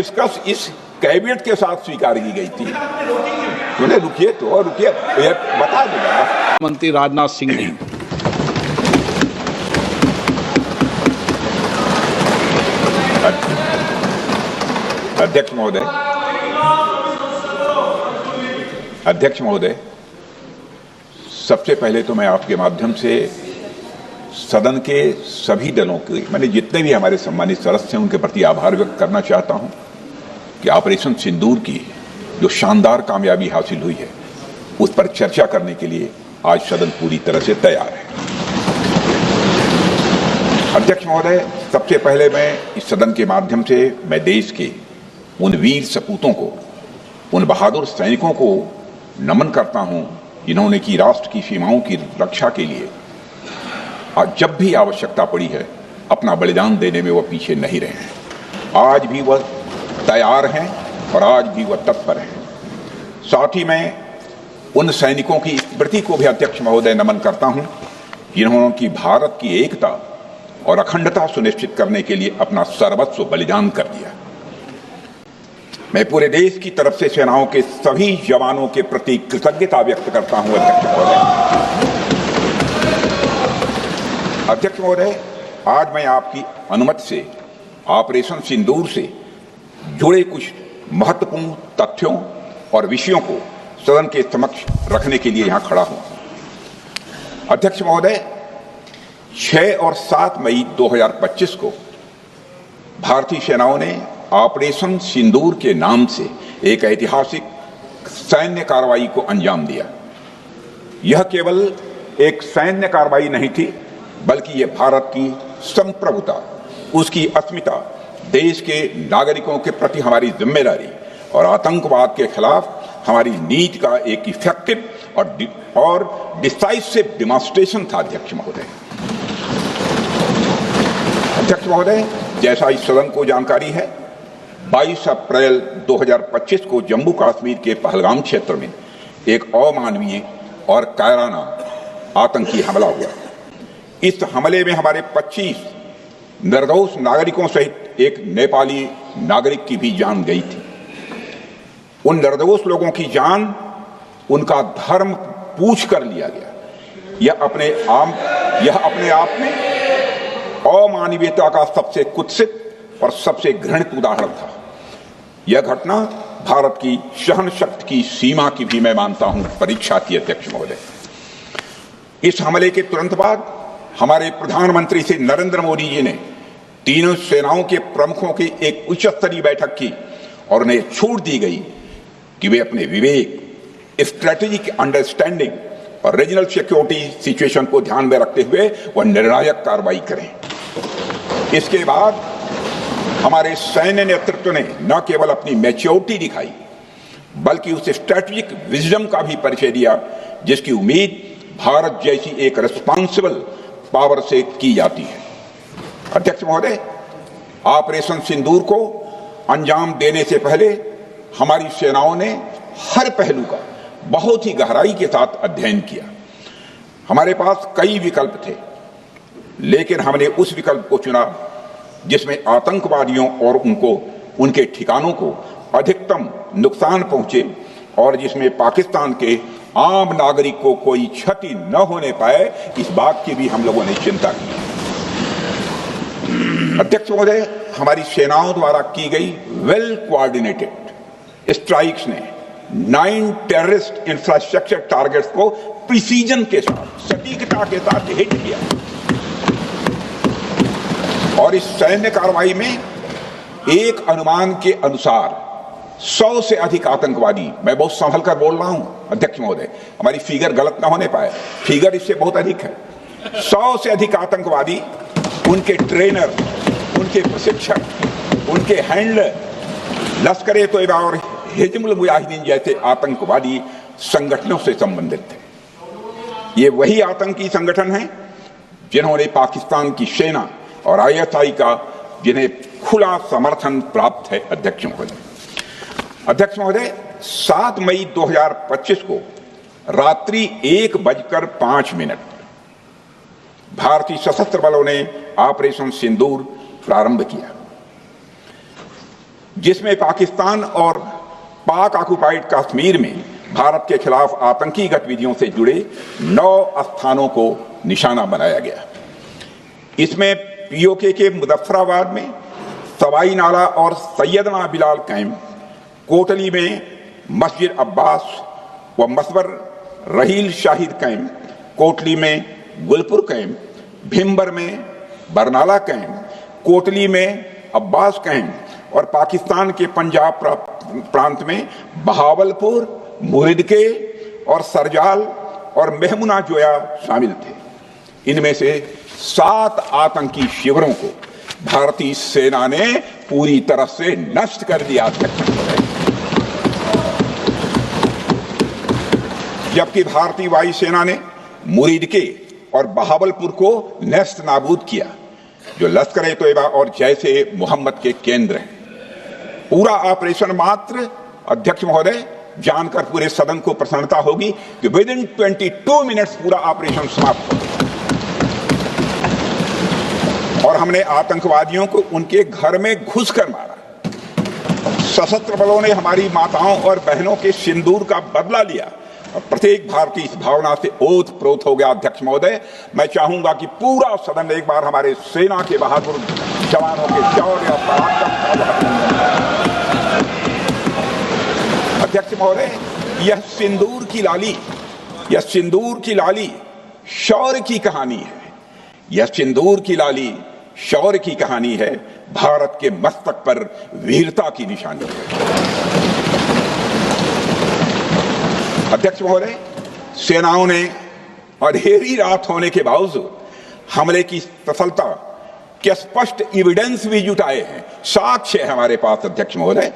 Discuss इस cabinet के साथ स्वीकार की गई थी। बोले रुकिए तो रुकिए, बता दूंगा। मंत्री राजनाथ सिंह ने अध्यक्ष महोदय, सबसे पहले तो मैं आपके माध्यम से सदन के सभी दलों के, मैंने जितने भी हमारे सम्मानित सदस्य हैं उनके प्रति आभार व्यक्त करना चाहता हूं कि ऑपरेशन सिंदूर की जो शानदार कामयाबी हासिल हुई है उस पर चर्चा करने के लिए आज सदन पूरी तरह से तैयार है। अध्यक्ष महोदय, सबसे पहले मैं इस सदन के माध्यम से मैं देश के उन वीर सपूतों को, उन बहादुर सैनिकों को नमन करता हूं जिन्होंने की राष्ट्र की सीमाओं की रक्षा के लिए जब भी आवश्यकता पड़ी है अपना बलिदान देने में वह पीछे नहीं रहे हैं। आज भी वह तैयार हैं और आज भी वह तत्पर हैं। साथ ही मैं उन सैनिकों की स्मृति को भी अध्यक्ष महोदय नमन करता हूं जिन्होंने की भारत की एकता और अखंडता सुनिश्चित करने के लिए अपना सर्वस्व बलिदान कर दिया। मैं पूरे देश की तरफ से सेनाओं के सभी जवानों के प्रति कृतज्ञता व्यक्त करता हूं। अध्यक्ष महोदय, आज मैं आपकी अनुमति से ऑपरेशन सिंदूर से जुड़े कुछ महत्वपूर्ण तथ्यों और विषयों को सदन के समक्ष रखने के लिए यहां खड़ा हूं। अध्यक्ष महोदय, 6 और 7 मई 2025 को भारतीय सेनाओं ने ऑपरेशन सिंदूर के नाम से एक ऐतिहासिक सैन्य कार्रवाई को अंजाम दिया। यह केवल एक सैन्य कार्रवाई नहीं थी, बल्कि यह भारत की संप्रभुता, उसकी अस्मिता, देश के नागरिकों के प्रति हमारी जिम्मेदारी और आतंकवाद के खिलाफ हमारी नीति का एक इफेक्टिव और डिसाइसिव डेमोन्स्ट्रेशन था। अध्यक्ष महोदय, जैसा इस सदन को जानकारी है, 22 अप्रैल 2025 को जम्मू कश्मीर के पहलगाम क्षेत्र में एक अमानवीय और कायराना आतंकी हमला हुआ। इस हमले में हमारे 25 निर्दोष नागरिकों सहित एक नेपाली नागरिक की भी जान गई थी। उन निर्दोष लोगों की जान उनका धर्म पूछ कर लिया गया। यह अपने आप में अमानवीयता का सबसे कुत्सित और सबसे घृणित उदाहरण था। यह घटना भारत की सहन शक्ति की सीमा की भी मैं मानता हूं परीक्षा की। अध्यक्ष महोदय, इस हमले के तुरंत बाद हमारे प्रधानमंत्री श्री नरेंद्र मोदी जी ने तीनों सेनाओं के प्रमुखों की एक उच्च स्तरीय बैठक की और उन्हें छूट दी गई कि वे अपने विवेक, स्ट्रेटेजिक अंडरस्टैंडिंग और रीजनल सिक्योरिटी सिचुएशन को ध्यान में रखते हुए वह निर्णायक कार्रवाई करें। इसके बाद हमारे सैन्य नेतृत्व ने न केवल अपनी मैच्योरिटी दिखाई, बल्कि उस स्ट्रेटेजिक विजडम का भी परिचय दिया जिसकी उम्मीद भारत जैसी एक रिस्पॉन्सिबल पावर से की जाती है। अध्यक्ष महोदय, ऑपरेशन सिंदूर को अंजाम देने से पहले हमारी सेनाओं ने हर पहलू का बहुत ही गहराई के साथ अध्ययन किया। हमारे पास कई विकल्प थे, लेकिन हमने उस विकल्प को चुना जिसमें आतंकवादियों और उनके ठिकानों को अधिकतम नुकसान पहुंचे और जिसमें पाकिस्तान के आम नागरिक को कोई क्षति न होने पाए, इस बात की भी हम लोगों ने चिंता की। अध्यक्ष महोदय, हमारी सेनाओं द्वारा की गई वेल कोऑर्डिनेटेड स्ट्राइक्स ने 9 टेररिस्ट इंफ्रास्ट्रक्चर टारगेट्स को प्रिसीजन के साथ, सटीकता के साथ हिट किया और इस सैन्य कार्रवाई में एक अनुमान के अनुसार 100 से अधिक आतंकवादी, मैं बहुत संभल कर बोल रहा हूं अध्यक्ष महोदय, हमारी फिगर गलत ना होने पाए, फिगर इससे बहुत अधिक है। 100 से अधिक आतंकवादी, उनके ट्रेनर, उनके प्रशिक्षक, उनके हैंडलर, लश्कर-ए तोयबा और हिजबुल मुजाहिदीन जैसे आतंकवादी संगठनों से संबंधित थे। ये वही आतंकी संगठन हैं जिन्होंने पाकिस्तान की सेना और ISI का जिन्हें खुला समर्थन प्राप्त है। अध्यक्ष महोदय, 7 मई 2025 को रात्रि 1:05 भारतीय सशस्त्र बलों ने ऑपरेशन सिंदूर प्रारंभ किया। जिसमें पाकिस्तान और पाक ऑक्युपाइड कश्मीर में भारत के खिलाफ आतंकी गतिविधियों से जुड़े 9 स्थानों को निशाना बनाया गया। इसमें पीओके के मुजफ्फराबाद में सवाई नाला और सैयदना बिलाल कैंप, कोटली में मस्जिद अब्बास व मसबर रहील शाहिद कैंप, कोटली में गुलपुर कैंप, भिम्बर में बरनाला कैंप, कोटली में अब्बास कैंप और पाकिस्तान के पंजाब प्रांत में बहावलपुर, मुहिदके और सरजाल और मेहमुना जोया शामिल थे। इनमें से 7 आतंकी शिविरों को भारतीय सेना ने पूरी तरह से नष्ट कर दिया था, जबकि भारतीय वायुसेना ने मुरीदके और बहावलपुर को नेस्त नाबूद किया, जो लश्कर-ए-तोयबा और जैश-ए मोहम्मद के केंद्र हैं। पूरा ऑपरेशन मात्र, अध्यक्ष महोदय, जानकर पूरे सदन को प्रसन्नता होगी कि विद इन 22 मिनट्स पूरा ऑपरेशन समाप्त हो गया और हमने आतंकवादियों को उनके घर में घुसकर मारा। सशस्त्र बलों ने हमारी माताओं और बहनों के सिंदूर का बदला लिया और प्रत्येक भारतीय इस भावना से ओत-प्रोत हो गया। अध्यक्ष महोदय, मैं चाहूंगा कि पूरा सदन एक बार हमारे सेना के बहादुर जवानों के शौर्य और पराक्रम का अभिनंदन करे। अध्यक्ष महोदय, यह सिंदूर की लाली शौर्य की कहानी है। यह सिंदूर की लाली शौर्य की कहानी है, भारत के मस्तक पर वीरता की निशानी है। अध्यक्ष महोदय, सेनाओं ने अंधेरी रात होने के बावजूद हमले की सफलता के स्पष्ट एविडेंस भी जुटाए हैं, साक्ष्य है हमारे पास। अध्यक्ष महोदय,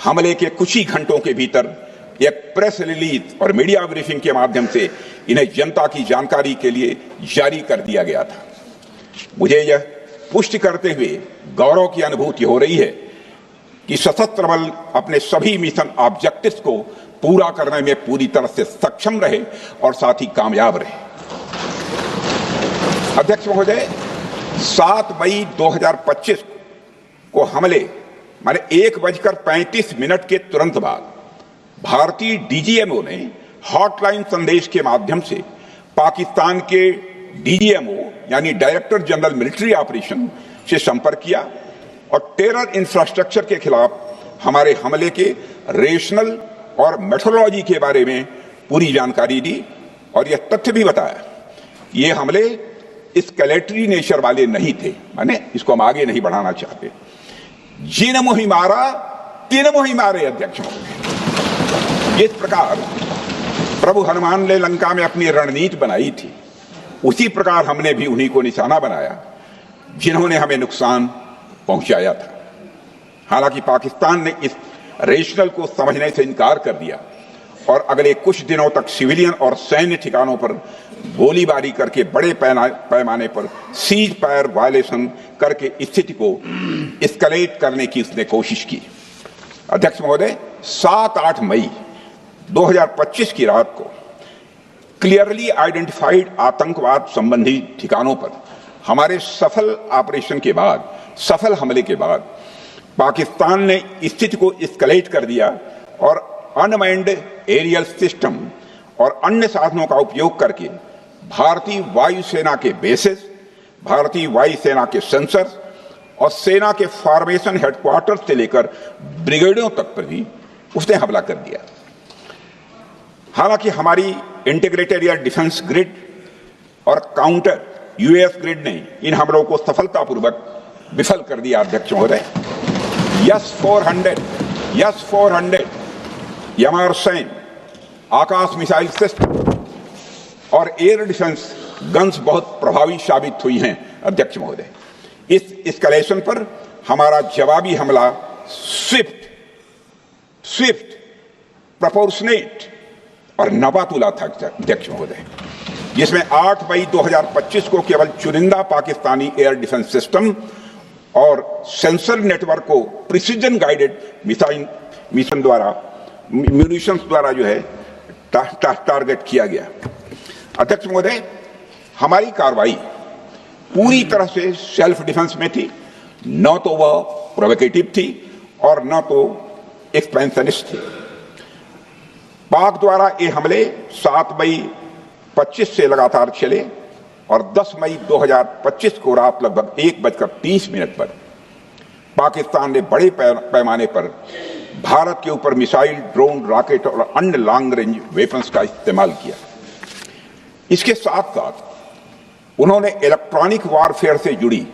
हमले के कुछ ही घंटों के भीतर एक प्रेस रिलीज और मीडिया ब्रीफिंग के माध्यम से इन्हें जनता की जानकारी के लिए जारी कर दिया गया था। मुझे यह पुष्टि करते हुए गौरव की अनुभूति हो रही है कि सशस्त्र बल अपने सभी मिशन ऑब्जेक्टिव्स को पूरा करने में पूरी तरह से सक्षम रहे और साथ ही कामयाब रहे। अध्यक्ष महोदय, 7 मई 2025 को हमले माने 1:35 के तुरंत बाद भारतीय डीजीएमओ ने हॉटलाइन संदेश के माध्यम से पाकिस्तान के डीजीएमओ यानी डायरेक्टर जनरल मिलिट्री ऑपरेशन से संपर्क किया और टेरर इंफ्रास्ट्रक्चर के खिलाफ हमारे हमले के रेशनल और मेथोडोलॉजी के बारे में पूरी जानकारी दी और यह तथ्य भी बताया ये हमले एस्केलेटरी नेचर वाले नहीं थे, माने इसको हम आगे नहीं बढ़ाना चाहते। जिन मुहि मारा तिन मुहि मारे। अध्यक्ष महोदय, जिस प्रकार प्रभु हनुमान ने लंका में अपनी रणनीति बनाई थी, उसी प्रकार हमने भी उन्हीं को निशाना बनाया जिन्होंने हमें नुकसान पहुंचाया था। हालांकि पाकिस्तान ने इस रेशनल को समझने से इनकार कर दिया और अगले कुछ दिनों तक सिविलियन और सैन्य ठिकानों पर गोलीबारी करके बड़े पैमाने पर सीज फायर वायलेशन करके स्थिति को एस्केलेट करने की उसने कोशिश की। अध्यक्ष महोदय, 7-8 मई 2025 की रात को क्लियरली आइडेंटिफाइड आतंकवाद संबंधी ठिकानों पर हमारे सफल ऑपरेशन के बाद, सफल हमले के बाद पाकिस्तान ने स्थिति को एस्केलेट कर दिया और अनमैन्ड एरियल सिस्टम और अन्य साधनों का उपयोग करके भारतीय वायुसेना के बेसेस, भारतीय वायुसेना के सेंसर्स और सेना के फॉर्मेशन हेडक्वार्टर से लेकर ब्रिगेडों तक पर भी उसने हमला कर दिया। हालांकि हमारी इंटीग्रेटेड एयर डिफेंस ग्रिड और काउंटर यूएस ग्रिड ने इन हमलों को सफलतापूर्वक विफल कर दिया। अध्यक्ष महोदय, यस 400 यमारसैन आकाश मिसाइल सिस्टम और एयर डिफेंस गन्स बहुत प्रभावी साबित हुई हैं। अध्यक्ष महोदय, इस एस्केलेशन पर हमारा जवाबी हमला स्विफ्ट, प्रोपोर्शनेट और नवातुला था। अध्यक्ष महोदय, जिसमें 8 मई 2025 को केवल चुनिंदा पाकिस्तानी एयर डिफेंस सिस्टम और सेंसर नेटवर्क को प्रिसीजन गाइडेड मिशन द्वारा म्यूनिशंस द्वारा जो है टारगेट किया गया। अध्यक्ष महोदय, हमारी कार्रवाई पूरी तरह से सेल्फ डिफेंस में थी, न तो वह प्रोवोकेटिव थी और न तो एक्सपेंशनिस्ट थे। पाक द्वारा ये हमले 7 मई 25 से लगातार चले और 10 मई 2025 को रात लगभग 1:30 पर पाकिस्तान ने बड़े पैमाने पर भारत के ऊपर मिसाइल, ड्रोन, रॉकेट और अन्य लॉन्ग रेंज वेपन्स का इस्तेमाल किया। इसके साथ साथ उन्होंने इलेक्ट्रॉनिक वारफेयर से जुड़ी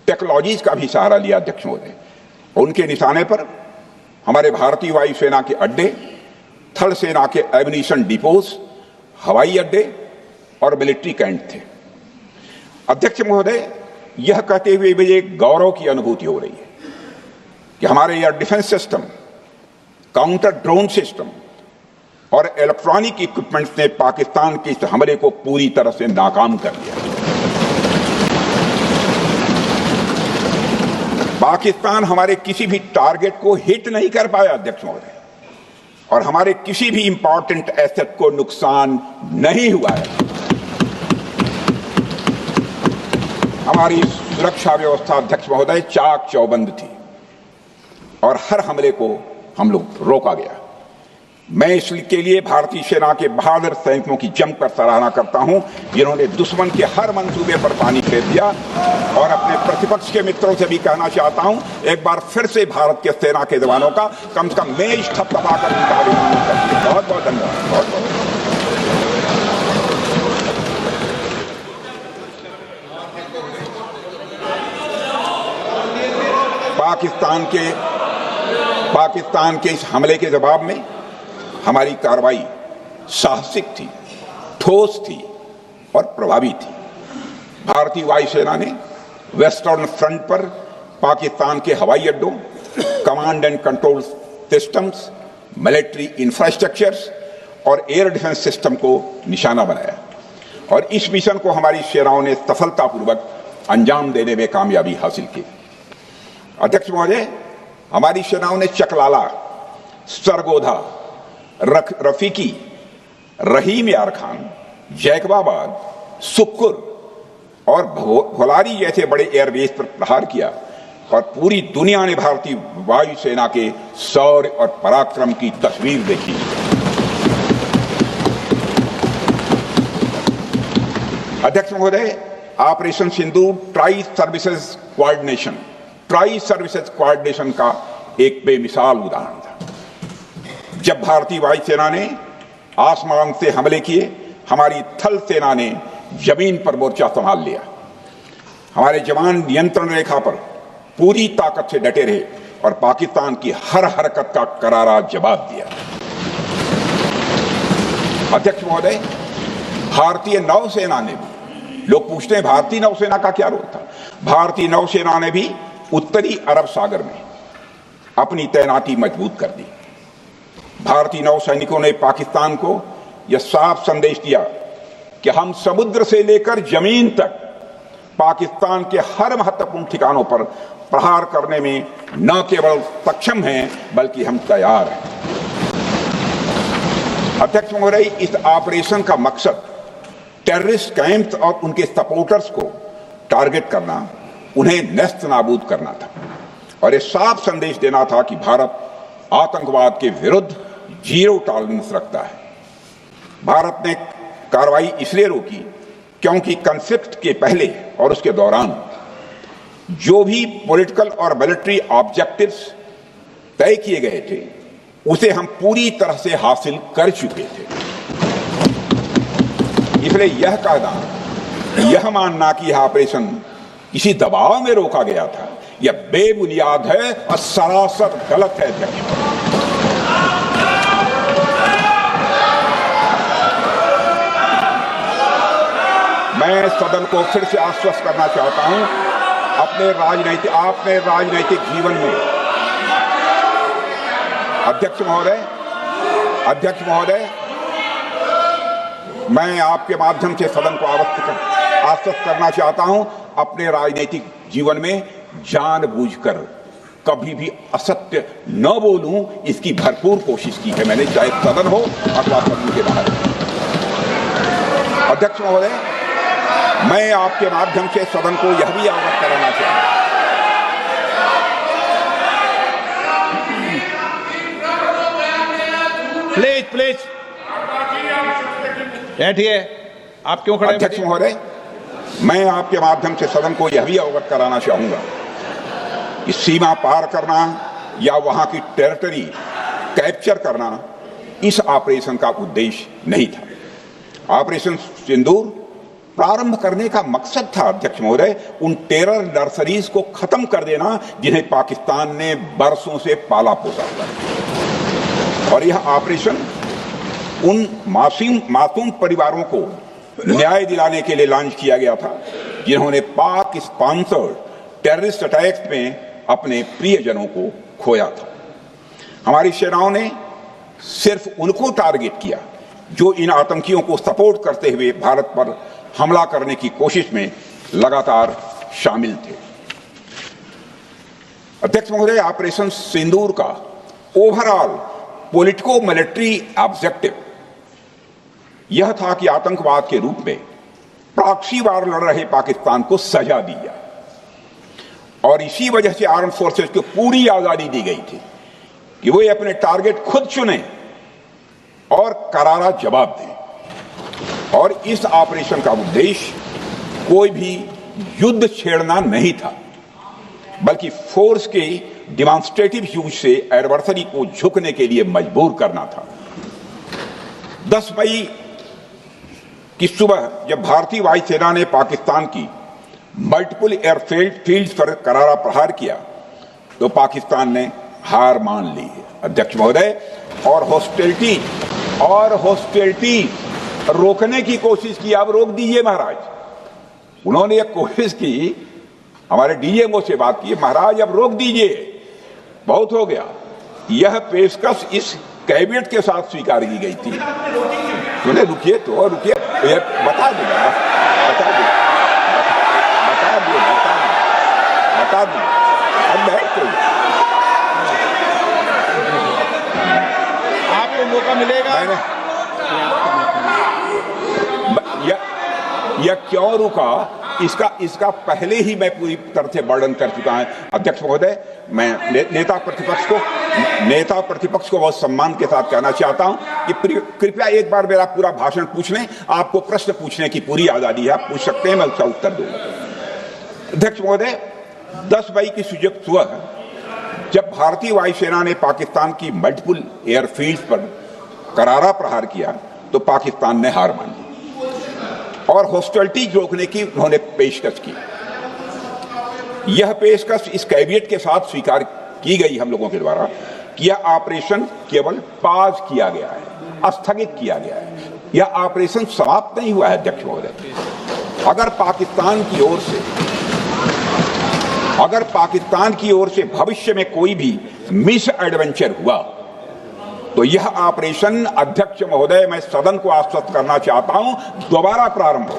टेक्नोलॉजीज का भी सहारा लिया। अध्यक्ष महोदय, उनके निशाने पर हमारे भारतीय वायुसेना के अड्डे, थल सेना के एम्यूनिशन डिपोज, हवाई अड्डे और मिलिट्री कैंट थे। अध्यक्ष महोदय, यह कहते हुए मुझे गौरव की अनुभूति हो रही है कि हमारे air defence system, counter drone system और इलेक्ट्रॉनिक इक्विपमेंट्स ने पाकिस्तान के इस हमले को पूरी तरह से नाकाम कर दिया। पाकिस्तान हमारे किसी भी टारगेट को हिट नहीं कर पाया अध्यक्ष महोदय, और हमारे किसी भी इंपॉर्टेंट एसेट को नुकसान नहीं हुआ है। हमारी सुरक्षा व्यवस्था अध्यक्ष महोदय चाक चौबंद थी और हर हमले को हम लोग रोका गया। मैं इसके लिए भारतीय सेना के बहादुर सैनिकों की जमकर सराहना करता हूं, जिन्होंने दुश्मन के हर मंसूबे पर पानी फेर दिया। और अपने प्रतिपक्ष के मित्रों से भी कहना चाहता हूं, एक बार फिर से भारत के सेना के जवानों का कम से कम मेज थपथपाकर उनका अभिनंदन करते हैं। बहुत बहुत धन्यवाद। बहुत बहुत पाकिस्तान के इस हमले के जवाब में हमारी कार्रवाई साहसिक थी, ठोस थी और प्रभावी थी। भारतीय वायुसेना ने वेस्टर्न फ्रंट पर पाकिस्तान के हवाई अड्डों, command and control systems, military infrastructures और एयर डिफेंस सिस्टम को निशाना बनाया और इस मिशन को हमारी सेनाओं ने सफलतापूर्वक अंजाम देने में कामयाबी हासिल की। अध्यक्ष महोदय, हमारी सेनाओं ने चकलाला, सरगोधा, रफीकी, रहीम यार खान, जैकबाबाद, सुक्कुर और भोलारी जैसे बड़े एयरबेस पर प्रहार किया और पूरी दुनिया ने भारतीय वायुसेना के शौर्य और पराक्रम की तस्वीर देखी। अध्यक्ष महोदय, ऑपरेशन सिंदूर ट्राई सर्विसेज कोऑर्डिनेशन का एक बेमिसाल उदाहरण था। जब भारतीय वायुसेना ने आसमान से हमले किए, हमारी थल सेना ने जमीन पर मोर्चा संभाल लिया। हमारे जवान नियंत्रण रेखा पर पूरी ताकत से डटे रहे और पाकिस्तान की हर हरकत का करारा जवाब दिया। अध्यक्ष महोदय, भारतीय नौसेना ने भी, लोग पूछते हैं भारतीय नौसेना का क्या रोल था, भारतीय नौसेना ने भी उत्तरी अरब सागर में अपनी तैनाती मजबूत कर दी। भारतीय नौसैनिकों ने पाकिस्तान को यह साफ संदेश दिया कि हम समुद्र से लेकर जमीन तक पाकिस्तान के हर महत्वपूर्ण ठिकानों पर प्रहार करने में न केवल सक्षम हैं बल्कि हम तैयार हैं। अध्यक्ष महोदय, इस ऑपरेशन का मकसद टेररिस्ट कैंप्स और उनके सपोर्टर्स को टारगेट करना, उन्हें नेस्त नाबूद करना था और यह साफ संदेश देना था कि भारत आतंकवाद के विरुद्ध जीरो टॉलरेंस रखता है। भारत ने कार्रवाई इसलिए रोकी क्योंकि कॉन्फ्लिक्ट के पहले और उसके दौरान जो भी पॉलिटिकल और मिलिट्री ऑब्जेक्टिव्स तय किए गए थे उसे हम पूरी तरह से हासिल कर चुके थे। इसलिए यह कहना, यह मानना कि यह ऑपरेशन किसी दबाव में रोका गया था, यह बेबुनियाद है और सरासर गलत है। मैं सदन को फिर से आश्वस्त करना चाहता हूं, आपने राजनैतिक जीवन में अध्यक्ष महोदय, मैं आपके माध्यम से सदन को आश्वस्त करना चाहता हूं, अपने राजनीतिक जीवन में जानबूझकर कभी भी असत्य न बोलूं, इसकी भरपूर कोशिश की है मैंने, चाहे सदन हो अथवा सदन के बाहर। अध्यक्ष महोदय, मैं आपके माध्यम से सदन को यह भी अवगत कराना चाहता हूं बैठिए, आप क्यों खड़े हैं? अध्यक्ष महोदय, मैं आपके माध्यम से सदन को यह भी अवगत कराना चाहूंगा कि सीमा पार करना या वहां की टेरिटरी कैप्चर करना इस ऑपरेशन का उद्देश्य नहीं था। ऑपरेशन सिंदूर प्रारंभ करने का मकसद था अध्यक्ष महोदय उन टेरर नर्सरीज को खत्म कर देना जिन्हें पाकिस्तान ने बरसों से पाला पोसा था। और यह ऑपरेशन उन मासूम परिवारों को न्याय दिलाने के लिए लॉन्च किया गया था जिन्होंने पाक स्पॉन्सर्ड टेररिस्ट अटैक्स में अपने प्रियजनों को खोया था। हमारी सेनाओं ने सिर्फ उनको टारगेट किया जो इन आतंकियों को सपोर्ट करते हुए भारत पर हमला करने की कोशिश में लगातार शामिल थे। अध्यक्ष महोदय, ऑपरेशन सिंदूर का ओवरऑल पॉलिटिको मिलिट्री ऑब्जेक्टिव यह था कि आतंकवाद के रूप में प्रॉक्सी वार लड़ रहे पाकिस्तान को सजा दी जाए और इसी वजह से आर्म फोर्सेस को पूरी आजादी दी गई थी कि वे अपने टारगेट खुद चुनें और करारा जवाब दें। और इस ऑपरेशन का उद्देश्य कोई भी युद्ध छेड़ना नहीं था, बल्कि फोर्स के डिमॉन्स्ट्रेटिव यूज से एडवर्सरी को झुकने के लिए मजबूर करना था। 10 मई की सुबह जब भारतीय वायुसेना ने पाकिस्तान की मल्टीपल एयरफील्ड पर करारा प्रहार किया तो पाकिस्तान ने हार मान ली है अध्यक्ष महोदय, और हॉस्टिलिटी रोकने की कोशिश की। अब रोक दीजिए महाराज। उन्होंने एक कोशिश की, हमारे डीएमओ से बात की, महाराज अब रोक दीजिए, बहुत हो गया। यह पेशकश इस कैबिनेट के साथ स्वीकार की गई थी। उन्हें रुकिए तो रुकिए, बता दूंगा, बता दूंगा। अब बैठ तो आपको मौका मिलेगा। यह क्यों रुका इसका पहले ही मैं पूरी तरह से वर्णन कर चुका हूं अध्यक्ष महोदय। मैं नेता प्रतिपक्ष को बहुत सम्मान के साथ कहना चाहता हूं कि कृपया एक बार मेरा पूरा भाषण पूछ लें। आपको प्रश्न पूछने की पूरी आजादी है, आप पूछ सकते हैं, मैं उसका उत्तर दूंगा। अध्यक्ष महोदय, 10 मई की सुबह जब भारतीय वायुसेना ने पाकिस्तान की मल्टीपल एयरफील्ड पर करारा प्रहार किया तो पाकिस्तान ने हार मान ली और हॉस्टिलिटी रोकने की उन्होंने पेशकश की। यह पेशकश इस कैबिनेट के साथ स्वीकार की गई हम लोगों के द्वारा कि यह ऑपरेशन केवल पाज किया गया है, स्थगित किया गया है। यह ऑपरेशन समाप्त नहीं हुआ है अध्यक्ष महोदय। अगर पाकिस्तान की ओर से भविष्य में कोई भी मिस एडवेंचर हुआ तो यह ऑपरेशन अध्यक्ष महोदय, मैं सदन को आश्वस्त करना चाहता हूं, दोबारा प्रारंभ हो।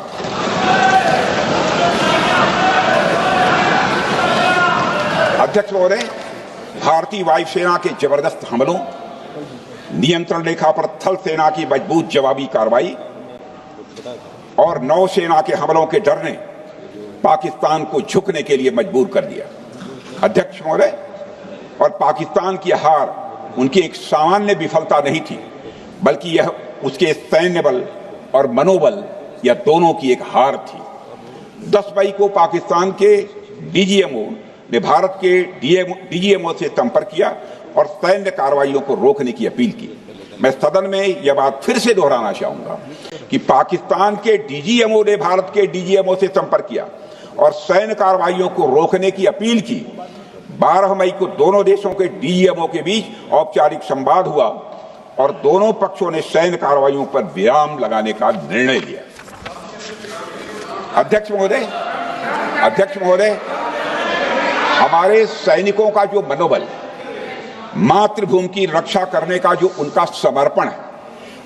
अध्यक्ष महोदय, भारतीय वायुसेना के जबरदस्त हमलों, नियंत्रण रेखा पर थल सेना की मजबूत जवाबी कार्रवाई और नौसेना के हमलों के डर ने पाकिस्तान को झुकने के लिए मजबूर कर दिया अध्यक्ष महोदय। और पाकिस्तान की हार उनकी एक सामान्य विफलता नहीं थी, बल्कि यह उसके सैन्य बल और मनोबल या दोनों की एक हार थी। 10 मई को पाकिस्तान के डीजीएमओ ने भारत के डीजीएमओ से संपर्क किया और सैन्य कार्रवाइयों को रोकने की अपील की। मैं सदन में यह बात फिर से दोहराना चाहूंगा कि पाकिस्तान के डीजीएमओ ने भारत के डीजीएमओ से संपर्क किया और सैन्य कार्रवाइयों को रोकने की अपील की। 12 मई को दोनों देशों के डीजीएमओ के बीच औपचारिक संवाद हुआ और दोनों पक्षों ने सैन्य कार्रवाइयों पर विराम लगाने का निर्णय लिया। अध्यक्ष महोदय, हमारे सैनिकों का जो मनोबल, मातृभूमि की रक्षा करने का जो उनका समर्पण है,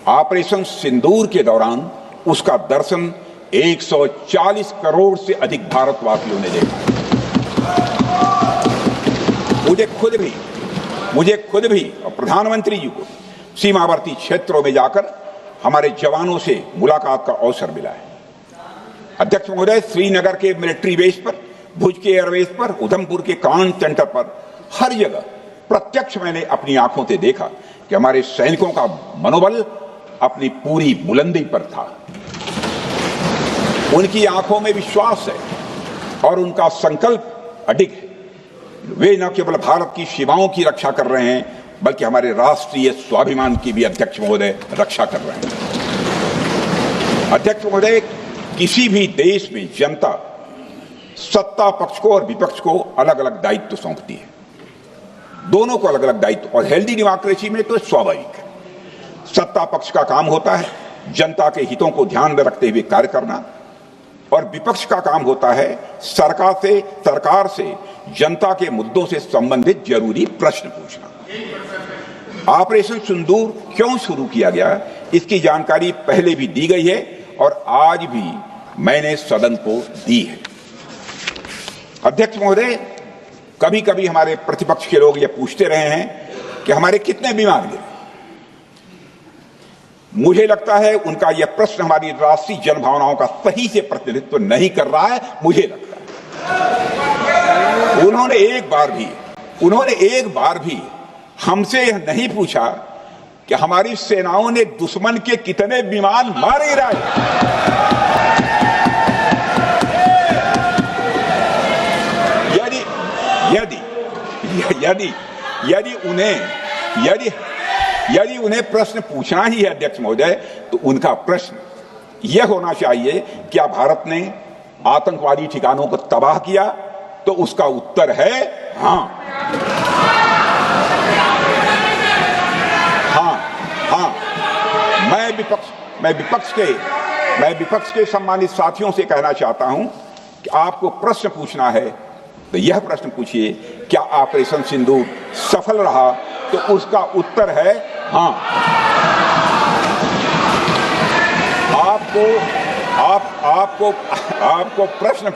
ऑपरेशन सिंदूर के दौरान उसका दर्शन 140 करोड़ से अधिक भारतवासियों ने देखा। मुझे खुद भी और प्रधानमंत्री जी को सीमावर्ती क्षेत्रों में जाकर हमारे जवानों से मुलाकात का अवसर मिला है। अध्यक्ष महोदय, श्रीनगर के मिलिट्री बेस पर, भुज के एयरबेस पर, उधमपुर के कमांड सेंटर पर, हर जगह प्रत्यक्ष मैंने अपनी आंखों से देखा कि हमारे सैनिकों का मनोबल अपनी पूरी बुलंदी पर था। उनकी आंखों में विश्वास है और उनका संकल्प अडिग है। वे न केवल भारत की सीमाओं की रक्षा कर रहे हैं बल्कि हमारे राष्ट्रीय स्वाभिमान की भी अध्यक्ष महोदय रक्षा कर रहे हैं। अध्यक्ष महोदय, किसी भी देश में जनता सत्ता पक्ष को और विपक्ष को अलग अलग दायित्व सौंपती है, दोनों को अलग अलग दायित्व, और हेल्दी डेमोक्रेसी में तो स्वाभाविक है। सत्ता पक्ष का काम होता है जनता के हितों को ध्यान में रखते हुए कार्य करना, और विपक्ष का काम होता है सरकार से जनता के मुद्दों से संबंधित जरूरी प्रश्न पूछना। ऑपरेशन सिंदूर क्यों शुरू किया गया, इसकी जानकारी पहले भी दी गई है और आज भी मैंने सदन को दी है। अध्यक्ष महोदय, कभी कभी हमारे प्रतिपक्ष के लोग ये पूछते रहे हैं कि हमारे कितने बीमार गिरे। मुझे लगता है उनका यह प्रश्न हमारी राष्ट्रीय जनभावनाओं का सही से प्रतिनिधित्व नहीं कर रहा है। मुझे लगता है उन्होंने एक बार भी हमसे यह नहीं पूछा कि हमारी सेनाओं ने दुश्मन के कितने विमान मार गिराए। यदि उन्हें प्रश्न पूछना ही है अध्यक्ष महोदय, तो उनका प्रश्न यह होना चाहिए, क्या भारत ने आतंकवादी ठिकानों को तबाह किया? तो उसका उत्तर है हाँ। मैं विपक्ष के सम्मानित साथियों से कहना चाहता हूं कि आपको प्रश्न पूछना है तो यह प्रश्न पूछिए, क्या ऑपरेशन सिंदूर सफल रहा? तो उसका उत्तर है हाँ। आपको प्रश्न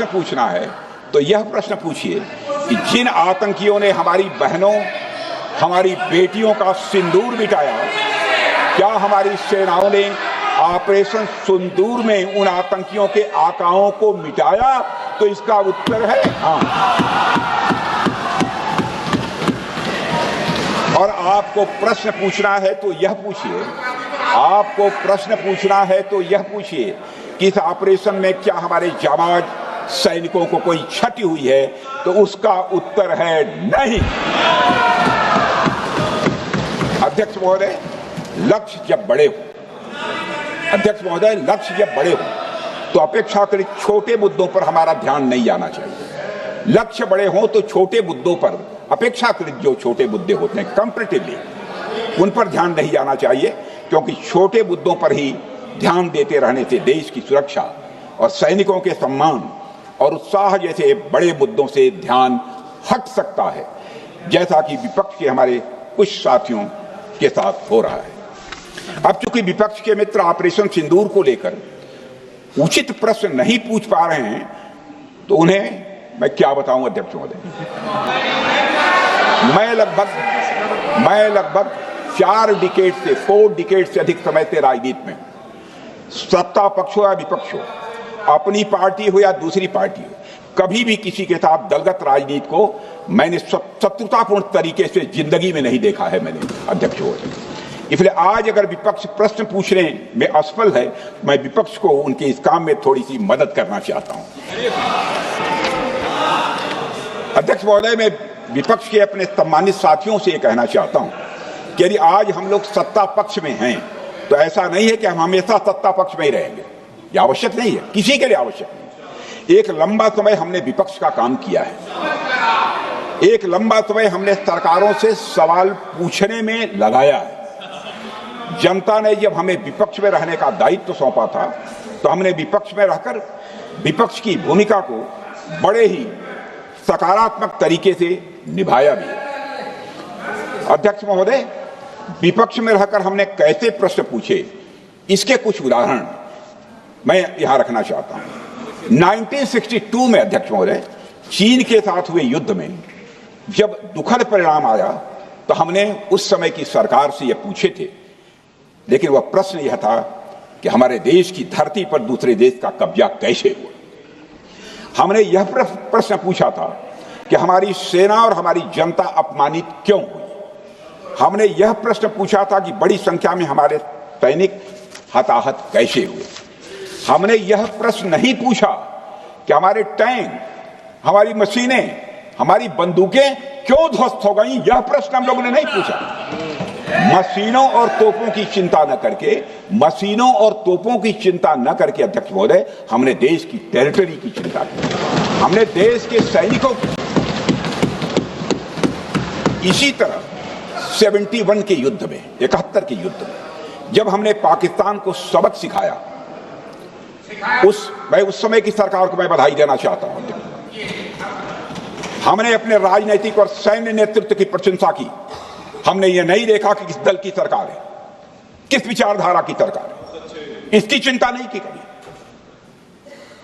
पूछना है तो यह प्रश्न पूछिए कि जिन आतंकियों ने हमारी बहनों, हमारी बेटियों का सिंदूर मिटाया, क्या हमारी सेनाओं ने ऑपरेशन सिंदूर में उन आतंकियों के आकाओं को मिटाया? तो इसका उत्तर है हाँ। और आपको प्रश्न पूछना है तो यह पूछिए कि इस ऑपरेशन में क्या हमारे जाबाज सैनिकों को कोई क्षति हुई है? तो उसका उत्तर है नहीं। अध्यक्ष महोदय, लक्ष्य जब बड़े हो तो अपेक्षाकृत छोटे मुद्दों पर हमारा ध्यान नहीं जाना चाहिए। लक्ष्य बड़े हो तो छोटे मुद्दों पर, अपेक्षाकृत जो छोटे मुद्दे होते हैं कंपैरेटिवली, उन पर ध्यान नहीं जाना चाहिए, क्योंकि छोटे मुद्दों पर ही ध्यान देते रहने से देश की सुरक्षा और सैनिकों के सम्मान और उत्साह जैसे बड़े मुद्दों से ध्यान हट सकता है, जैसा कि विपक्ष के हमारे कुछ साथियों के साथ हो रहा है। अब चूंकि विपक्ष के मित्र ऑपरेशन सिंदूर को लेकर उचित प्रश्न नहीं पूछ पा रहे हैं, तो उन्हें मैं क्या बताऊं अध्यक्ष महोदय। मैं लगभग 4 डिकेड से अधिक समय से राजनीति में, सत्ता पक्ष हो या विपक्ष हो, अपनी पार्टी हो या दूसरी पार्टी हो, कभी भी किसी के साथ दलगत राजनीति को मैंने शत्रुतापूर्ण तरीके से जिंदगी में नहीं देखा है मैंने अध्यक्ष महोदय। इसलिए आज अगर विपक्ष प्रश्न पूछने में असफल है, मैं विपक्ष को उनके इस काम में थोड़ी सी मदद करना चाहता हूं। अध्यक्ष महोदय, मैं विपक्ष के अपने सम्मानित साथियों से यह कहना चाहता हूं कि यदि आज हम लोग सत्ता पक्ष में हैं, तो ऐसा नहीं है कि हम हमेशा सत्ता पक्ष में ही रहेंगे। यह आवश्यक नहीं है, किसी के लिए आवश्यक नहीं। एक लंबा समय हमने विपक्ष का काम किया है, एक लंबा समय हमने सरकारों से सवाल पूछने में लगाया है। जनता ने जब हमें विपक्ष में रहने का दायित्व सौंपा था, तो हमने विपक्ष में रहकर विपक्ष की भूमिका को बड़े ही सकारात्मक तरीके से निभाया भी। अध्यक्ष महोदय, विपक्ष में रहकर हमने कैसे प्रश्न पूछे, इसके कुछ उदाहरण मैं यहां रखना चाहता हूं। 1962 में अध्यक्ष महोदय, चीन के साथ हुए युद्ध में जब दुखद परिणाम आया, तो हमने उस समय की सरकार से यह पूछे थे, लेकिन वह प्रश्न यह था कि हमारे देश की धरती पर दूसरे देश का कब्जा कैसे हुआ। हमने यह प्रश्न पूछा था कि हमारी सेना और हमारी जनता अपमानित क्यों हुई। हमने यह प्रश्न पूछा था कि बड़ी संख्या में हमारे सैनिक हताहत कैसे हुए। हमने यह प्रश्न नहीं पूछा कि हमारे टैंक, हमारी मशीनें, हमारी बंदूकें क्यों ध्वस्त हो गई। यह प्रश्न हम लोगों ने नहीं पूछा। मशीनों और तोपों की चिंता न करके, मशीनों और तोपों की चिंता न करके अध्यक्ष महोदय, हमने देश की टेरिटरी की चिंता की, हमने देश के सैनिकों की। इसी तरह 71 के युद्ध में, 71 के युद्ध में जब हमने पाकिस्तान को सबक सिखाया, मैं उस समय की सरकार को मैं बधाई देना चाहता हूं। हमने अपने राजनीतिक और सैन्य नेतृत्व की प्रशंसा की। हमने ये नहीं देखा कि किस दल की सरकार है, किस विचारधारा की सरकार है, इसकी चिंता नहीं की कभी।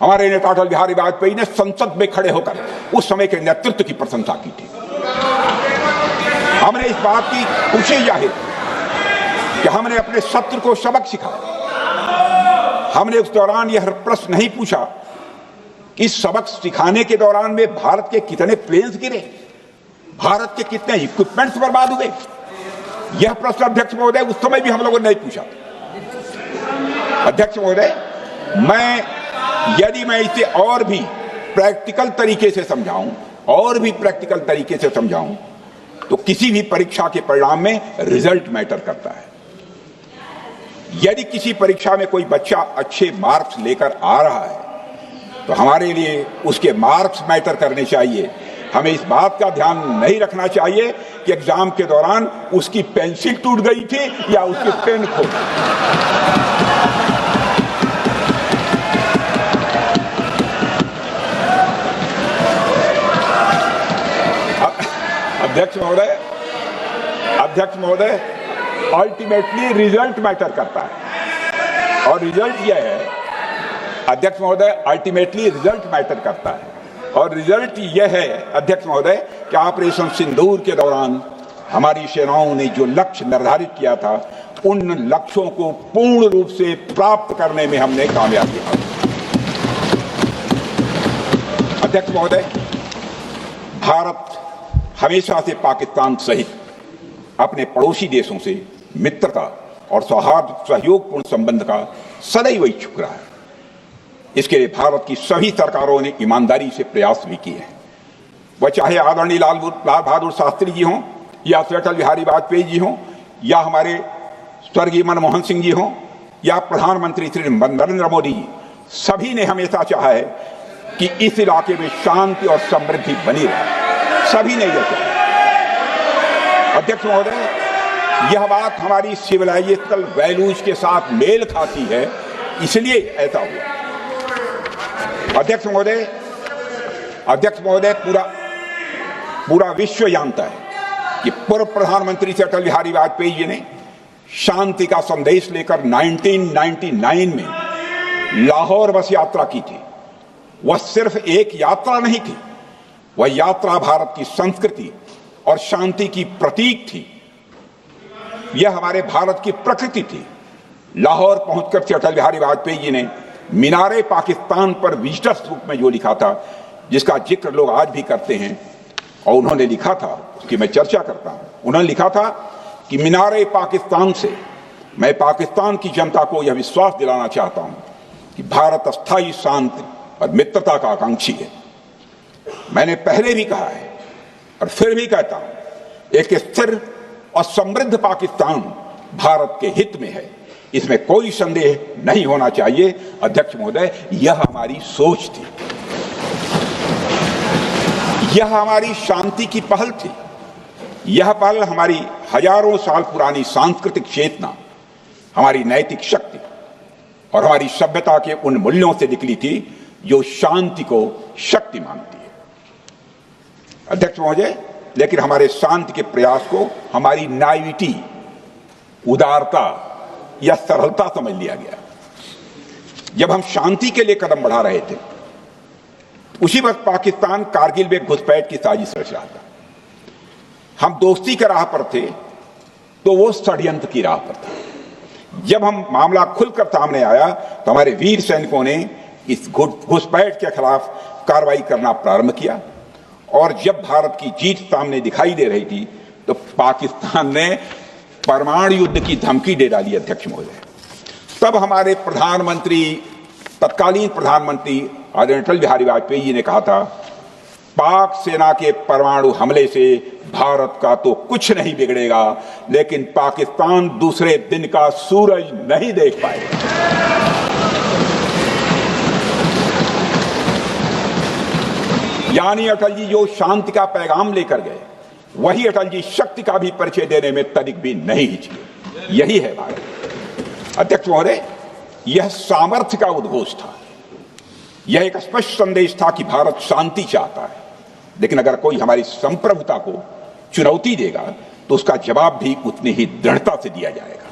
हमारे नेता अटल बिहारी वाजपेयी ने संसद में खड़े होकर उस समय के नेतृत्व की प्रशंसा की थी। हमने इस बात की खुशी जाहिर कि हमने अपने शत्रु को सबक सिखाया। हमने उस दौरान यह प्रश्न नहीं पूछा कि सबक सिखाने के दौरान में भारत के कितने प्लेन्स गिरे, भारत के कितने इक्विपमेंट्स बर्बाद हुए। यह प्रश्न अध्यक्ष महोदय उस समय भी हम लोगों ने नहीं पूछा। अध्यक्ष महोदय, यदि मैं इसे और भी प्रैक्टिकल तरीके से समझाऊं, तो किसी भी परीक्षा के परिणाम में रिजल्ट मैटर करता है। यदि किसी परीक्षा में कोई बच्चा अच्छे मार्क्स लेकर आ रहा है तो हमारे लिए उसके मार्क्स मैटर करने चाहिए। हमें इस बात का ध्यान नहीं रखना चाहिए कि एग्जाम के दौरान उसकी पेंसिल टूट गई थी या उसकी पेन खो गई। अध्यक्ष महोदय, अल्टीमेटली रिजल्ट मैटर करता है और रिजल्ट यह है, अध्यक्ष महोदय, अल्टीमेटली रिजल्ट मैटर करता है और रिजल्ट यह है अध्यक्ष महोदय कि ऑपरेशन सिंदूर के दौरान हमारी सेनाओं ने जो लक्ष्य निर्धारित किया था, उन लक्ष्यों को पूर्ण रूप से प्राप्त करने में हमने कामयाबी हासिल की। अध्यक्ष महोदय, भारत हमेशा से पाकिस्तान सहित अपने पड़ोसी देशों से मित्रता और सौहार्द सहयोगपूर्ण संबंध का सदैव इच्छुक रहा है। इसके लिए भारत की सभी सरकारों ने ईमानदारी से प्रयास भी किए हैं। वह चाहे आदरणीय लाल बहादुर शास्त्री जी हों या अटल बिहारी वाजपेयी जी हों या हमारे स्वर्गीय मनमोहन सिंह जी हों या प्रधानमंत्री श्री नरेंद्र मोदी जी, सभी ने हमेशा चाहा है कि इस इलाके में शांति और समृद्धि बनी रहे। सभी ने यह चाहा। अध्यक्ष महोदय, यह बात हमारी सिविलाइजेशनल वैल्यूज के साथ मेल खाती है, इसलिए ऐसा हुआ। अध्यक्ष महोदय, पूरा विश्व जानता है कि पूर्व प्रधानमंत्री से अटल बिहारी वाजपेयी जी ने शांति का संदेश लेकर 1999 में लाहौर बस यात्रा की थी। वह सिर्फ एक यात्रा नहीं थी, वह यात्रा भारत की संस्कृति और शांति की प्रतीक थी। यह हमारे भारत की प्रकृति थी। लाहौर पहुंचकर अटल बिहारी वाजपेयी जी ने मीनारे पाकिस्तान पर विजिटर्स रूप में जो लिखा था, जिसका जिक्र लोग आज भी करते हैं, और उन्होंने लिखा था, उसकी मैं चर्चा करता हूं। उन्होंने लिखा था कि मीनारे पाकिस्तान से मैं पाकिस्तान की जनता को यह विश्वास दिलाना चाहता हूं कि भारत अस्थायी शांति और मित्रता का आकांक्षी है। मैंने पहले भी कहा है और फिर भी कहता हूं, एक स्थिर और समृद्ध पाकिस्तान भारत के हित में है, इसमें कोई संदेह नहीं होना चाहिए। अध्यक्ष महोदय, यह हमारी सोच थी, यह हमारी शांति की पहल थी। यह पहल हमारी हजारों साल पुरानी सांस्कृतिक चेतना, हमारी नैतिक शक्ति और हमारी सभ्यता के उन मूल्यों से निकली थी जो शांति को शक्ति मानती है। अध्यक्ष महोदय, लेकिन हमारे शांति के प्रयास को हमारी नाइविटी, उदारता या सरलता समझ लिया गया। जब हम शांति के लिए कदम बढ़ा रहे थे, उसी वक्त पाकिस्तान कारगिल में घुसपैठ की साजिश रच रहा था। हम दोस्ती के राह पर थे तो वो षड्यंत्र की राह पर था। जब हम मामला खुलकर सामने आया तो हमारे वीर सैनिकों ने इस घुसपैठ के खिलाफ कार्रवाई करना प्रारंभ किया, और जब भारत की जीत सामने दिखाई दे रही थी तो पाकिस्तान ने परमाणु युद्ध की धमकी दे डाली। अध्यक्ष महोदय, तब हमारे प्रधानमंत्री, तत्कालीन प्रधानमंत्री आदरणीय अटल बिहारी वाजपेयी जी ने कहा था, पाक सेना के परमाणु हमले से भारत का तो कुछ नहीं बिगड़ेगा, लेकिन पाकिस्तान दूसरे दिन का सूरज नहीं देख पाएगा। यानी अटल जी जो शांति का पैगाम लेकर गए, वही अटल जी शक्ति का भी परिचय देने में तनिक भी नहीं हिचके। यही है भारत। अध्यक्ष महोदय, यह सामर्थ्य का उद्घोष था। यह एक स्पष्ट संदेश था कि भारत शांति चाहता है, लेकिन अगर कोई हमारी संप्रभुता को चुनौती देगा तो उसका जवाब भी उतनी ही दृढ़ता से दिया जाएगा।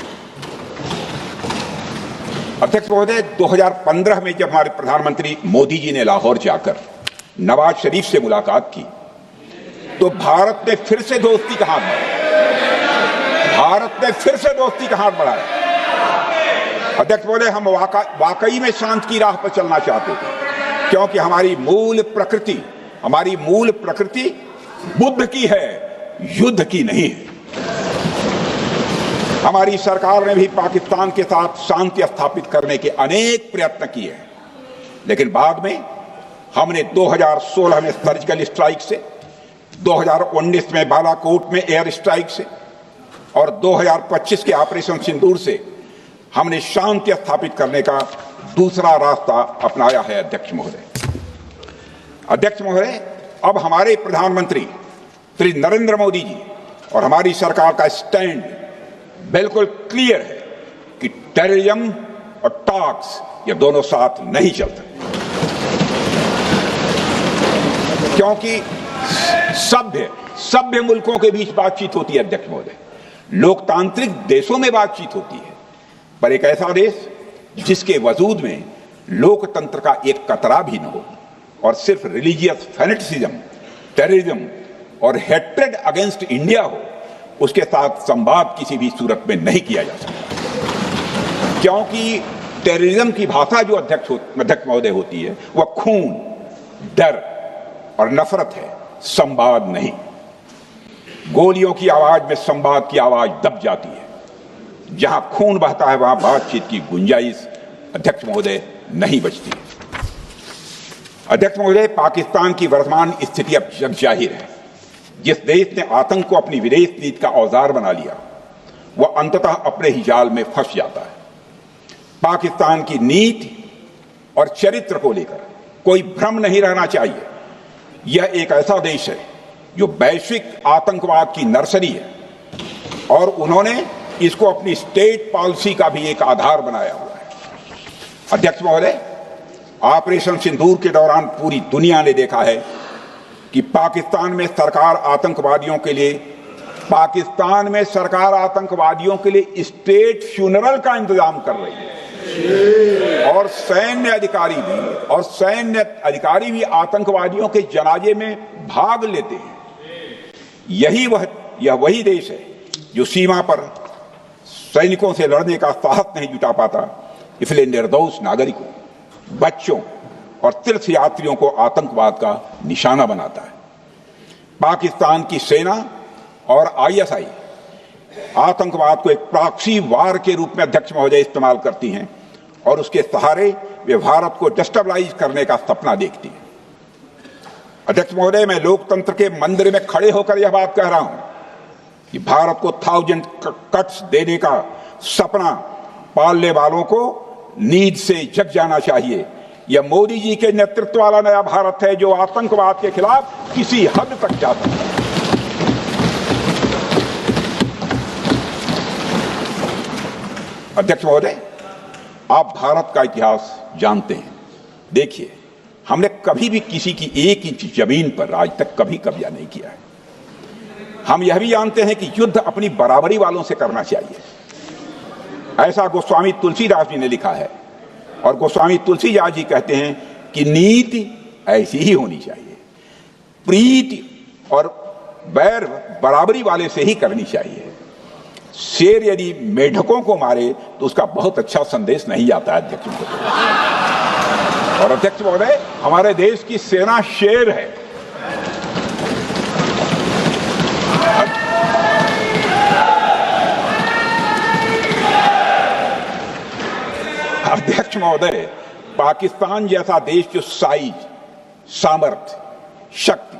अध्यक्ष महोदय, 2015 में जब हमारे प्रधानमंत्री मोदी जी ने लाहौर जाकर नवाज शरीफ से मुलाकात की, तो भारत ने फिर से दोस्ती का हाथ बढ़ाया। भारत ने फिर से दोस्ती का हाथ बढ़ाया। अध्यक्ष महोदय, हम वाकई में शांति की राह पर चलना चाहते थे, क्योंकि हमारी मूल प्रकृति बुद्ध की है, युद्ध की नहीं है। हमारी सरकार ने भी पाकिस्तान के साथ शांति स्थापित करने के अनेक प्रयत्न किए हैं, लेकिन बाद में हमने 2016 में सर्जिकल स्ट्राइक से, 2019 में बालाकोट में एयर स्ट्राइक से और 2025 के ऑपरेशन सिंदूर से हमने शांति स्थापित करने का दूसरा रास्ता अपनाया है। अध्यक्ष महोदय, अब हमारे प्रधानमंत्री श्री नरेंद्र मोदी जी और हमारी सरकार का स्टैंड बिल्कुल क्लियर है कि टेररिज्म और टॉक्स ये दोनों साथ नहीं चलते, क्योंकि सभ्य मुल्कों के बीच बातचीत होती है। अध्यक्ष महोदय, लोकतांत्रिक देशों में बातचीत होती है, पर एक ऐसा देश जिसके वजूद में लोकतंत्र का एक कतरा भी न हो और सिर्फ रिलीजियस फैनेटिसिज्म, टेररिज्म और हेट्रेड अगेंस्ट इंडिया हो, उसके साथ संवाद किसी भी सूरत में नहीं किया जा सकता। क्योंकि टेररिज्म की भाषा जो अध्यक्ष महोदय होती है, वह खून, डर और नफरत है, संवाद नहीं। गोलियों की आवाज में संवाद की आवाज दब जाती है। जहां खून बहता है वहां बातचीत की गुंजाइश अध्यक्ष महोदय नहीं बचती। अध्यक्ष महोदय, पाकिस्तान की वर्तमान स्थिति अब जग जाहिर है। जिस देश ने आतंक को अपनी विदेश नीति का औजार बना लिया, वह अंततः अपने ही जाल में फंस जाता है। पाकिस्तान की नीति और चरित्र को लेकर कोई भ्रम नहीं रहना चाहिए। यह एक ऐसा देश है जो वैश्विक आतंकवाद की नर्सरी है और उन्होंने इसको अपनी स्टेट पॉलिसी का भी एक आधार बनाया हुआ है। अध्यक्ष महोदय, ऑपरेशन सिंदूर के दौरान पूरी दुनिया ने देखा है कि पाकिस्तान में सरकार आतंकवादियों के लिए स्टेट फ्यूनरल का इंतजाम कर रही है और सैन्य अधिकारी भी आतंकवादियों के जनाजे में भाग लेते हैं। यह वही देश है जो सीमा पर सैनिकों से लड़ने का साहस नहीं जुटा पाता, इसलिए निर्दोष नागरिकों, बच्चों और तीर्थ यात्रियों को आतंकवाद का निशाना बनाता है। पाकिस्तान की सेना और आईएसआई आतंकवाद को एक प्रॉक्सी वार के रूप में अध्यक्ष महोदय इस्तेमाल करती हैं और उसके सहारे वे भारत को डिस्टेबलाइज करने का सपना देखती है। अध्यक्ष महोदय, मैं लोकतंत्र के मंदिर में खड़े होकर यह बात कह रहा हूं कि भारत को 1000 कट्स देने का सपना पालने वालों को नींद से जग जाना चाहिए। यह मोदी जी के नेतृत्व वाला नया भारत है जो आतंकवाद के खिलाफ किसी हद तक जा सकता है। अध्यक्ष महोदय, आप भारत का इतिहास जानते हैं। देखिए, हमने कभी भी किसी की 1 इंच जमीन पर आज तक कभी कब्जा नहीं किया है। हम यह भी जानते हैं कि युद्ध अपनी बराबरी वालों से करना चाहिए। ऐसा गोस्वामी तुलसीदास जी ने लिखा है और गोस्वामी तुलसीदास जी कहते हैं कि नीति ऐसी ही होनी चाहिए, प्रीति और बैर बराबरी वाले से ही करनी चाहिए। शेर यदि मेढकों को मारे तो उसका बहुत अच्छा संदेश नहीं आता है अध्यक्ष महोदय। और अध्यक्ष महोदय, हमारे देश की सेना शेर है। महोदय, पाकिस्तान जैसा देश जो साइज, सामर्थ्य, शक्ति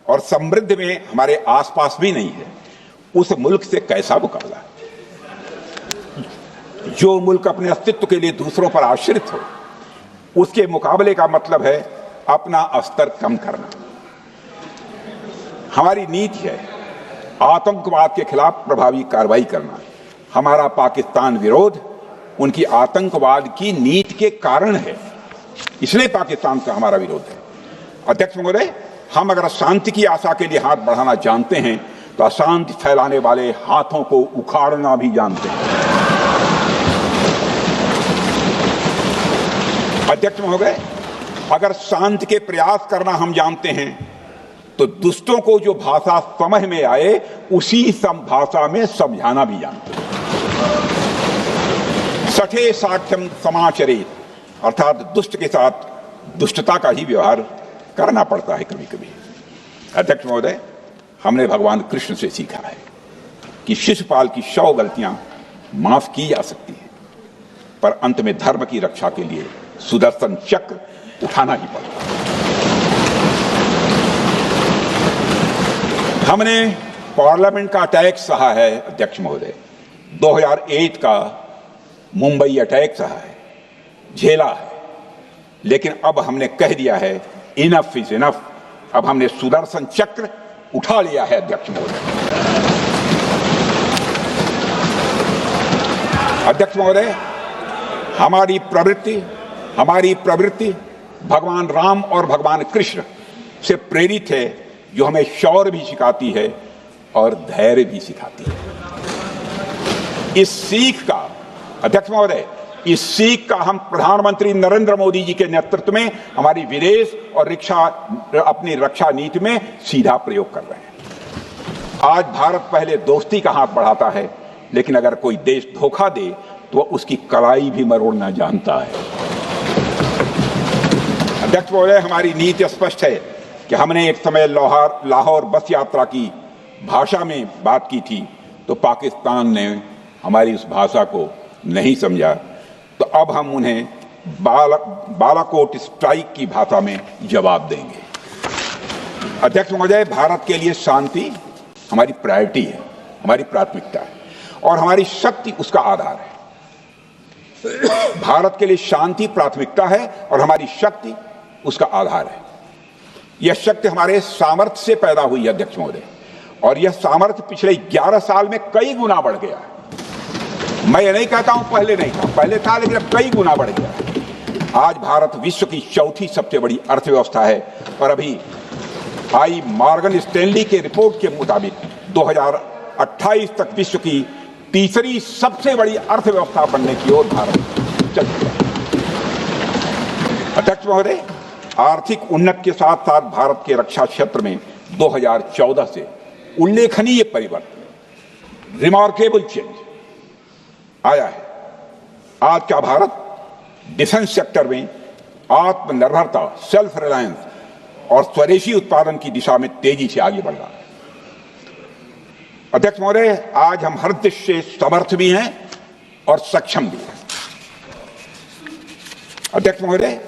और समृद्धि में हमारे आसपास भी नहीं है, उस मुल्क से कैसा मुकाबला? जो मुल्क अपने अस्तित्व के लिए दूसरों पर आश्रित हो, उसके मुकाबले का मतलब है अपना स्तर कम करना। हमारी नीति है आतंकवाद के खिलाफ प्रभावी कार्रवाई करना। हमारा पाकिस्तान विरोध उनकी आतंकवाद की नीति के कारण है, इसलिए पाकिस्तान से हमारा विरोध है। अध्यक्ष महोदय, हम अगर शांति की आशा के लिए हाथ बढ़ाना जानते हैं तो अशांति फैलाने वाले हाथों को उखाड़ना भी जानते हैं। अध्यक्ष महोदय, अगर शांति के प्रयास करना हम जानते हैं तो दुष्टों को जो भाषा समझ में आए उसी भाषा में समझाना भी जानते हैं। सठे साक्ष्यम समाचरे, अर्थात दुष्ट के साथ दुष्टता का ही व्यवहार करना पड़ता है कभी कभी। अध्यक्ष महोदय, हमने भगवान कृष्ण से सीखा है कि शिशुपाल की 100 गलतियां माफ की जा सकती हैं, पर अंत में धर्म की रक्षा के लिए सुदर्शन चक्र उठाना ही पड़ता है। हमने पार्लियामेंट का अटैक सहा है अध्यक्ष महोदय, 2008 का मुंबई अटैक सहा है, झेला है, लेकिन अब हमने कह दिया है इनफ इज इनफ। अब हमने सुदर्शन चक्र उठा लिया है अध्यक्ष महोदय। अध्यक्ष महोदय, हमारी प्रवृत्ति भगवान राम और भगवान कृष्ण से प्रेरित है, जो हमें शौर्य भी सिखाती है और धैर्य भी सिखाती है। इस सीख का अध्यक्ष महोदय, इस सीख का हम प्रधानमंत्री नरेंद्र मोदी जी के नेतृत्व में हमारी विदेश और अपनी रक्षा नीति में सीधा प्रयोग कर रहे हैं। आज भारत पहले दोस्ती का हाथ बढ़ाता है, लेकिन अगर कोई देश धोखा दे तो उसकी कलाई भी मरोड़ना जानता है। अध्यक्ष महोदय, हमारी नीति स्पष्ट है कि हमने एक समय लाहौर बस यात्रा की भाषा में बात की थी, तो पाकिस्तान ने हमारी उस भाषा को नहीं समझा, तो अब हम उन्हें बालाकोट स्ट्राइक की भाषा में जवाब देंगे। अध्यक्ष महोदय, भारत के लिए शांति हमारी प्रायोरिटी है, हमारी प्राथमिकता है और हमारी शक्ति उसका आधार है। भारत के लिए शांति प्राथमिकता है और हमारी शक्ति उसका आधार है। यह शक्ति हमारे सामर्थ्य से पैदा हुई है अध्यक्ष महोदय, और यह सामर्थ्य पिछले 11 साल में कई गुना बढ़ गया है। मैं ये नहीं कहता हूं पहले नहीं था, पहले था, लेकिन अब कई गुना बढ़ गया है। आज भारत विश्व की चौथी सबसे बड़ी अर्थव्यवस्था है और अभी आई मॉर्गन स्टैनली के रिपोर्ट के मुताबिक 2028 तक विश्व की तीसरी सबसे बड़ी अर्थव्यवस्था बनने की ओर भारत चल रहा है। अध्यक्ष महोदय, आर्थिक उन्नति के साथ साथ भारत के रक्षा क्षेत्र में 2014 से उल्लेखनीय परिवर्तन, रिमार्केबल चेंज आया है। आज का भारत डिफेंस सेक्टर में आत्मनिर्भरता, सेल्फ रिलायंस और स्वदेशी उत्पादन की दिशा में तेजी से आगे बढ़ रहा है। अध्यक्ष महोदय, आज हम हर दृष्टि से समर्थ भी हैं और सक्षम भी हैं। अध्यक्ष महोदय,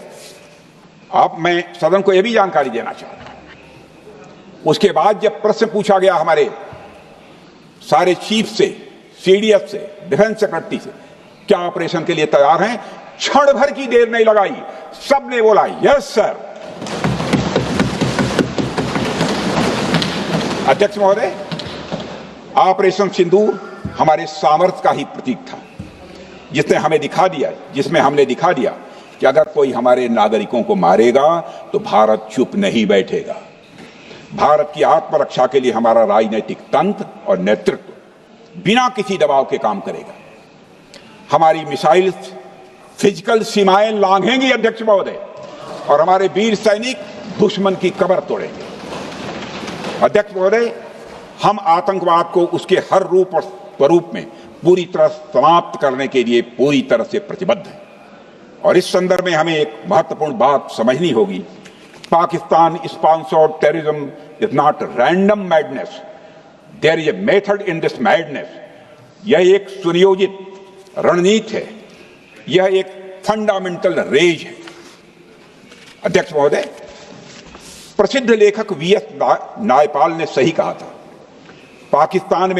मैं सदन को यह भी जानकारी देना चाहता हूं, उसके बाद जब प्रश्न पूछा गया हमारे सारे चीफ से, सीडीएफ से, डिफेंस सेक्रेटरी से, क्या ऑपरेशन के लिए तैयार हैं, क्षण भर की देर नहीं लगाई, सबने बोला यस सर। अध्यक्ष महोदय, ऑपरेशन सिंदूर हमारे सामर्थ्य का ही प्रतीक था, जिसमें हमने दिखा दिया कि अगर कोई हमारे नागरिकों को मारेगा तो भारत चुप नहीं बैठेगा। भारत की आत्मरक्षा के लिए हमारा राजनीतिक तंत्र और नेतृत्व बिना किसी दबाव के काम करेगा। हमारी मिसाइल फिजिकल सीमाएं लांघेंगी अध्यक्ष महोदय, और हमारे वीर सैनिक दुश्मन की कमर तोड़ेंगे। अध्यक्ष महोदय, हम आतंकवाद को उसके हर रूप और स्वरूप में पूरी तरह समाप्त करने के लिए पूरी तरह से प्रतिबद्ध हैं, और इस संदर्भ में हमें एक महत्वपूर्ण बात समझनी होगी। Pakistan sponsored terrorism is not random madness, there is a method in this madness. यह एक सुनियोजित रणनीति है, यह एक फंडामेंटल रेज है। अध्यक्ष महोदय, प्रसिद्ध लेखक वीएस नायपाल ने सही कहा था, पाकिस्तान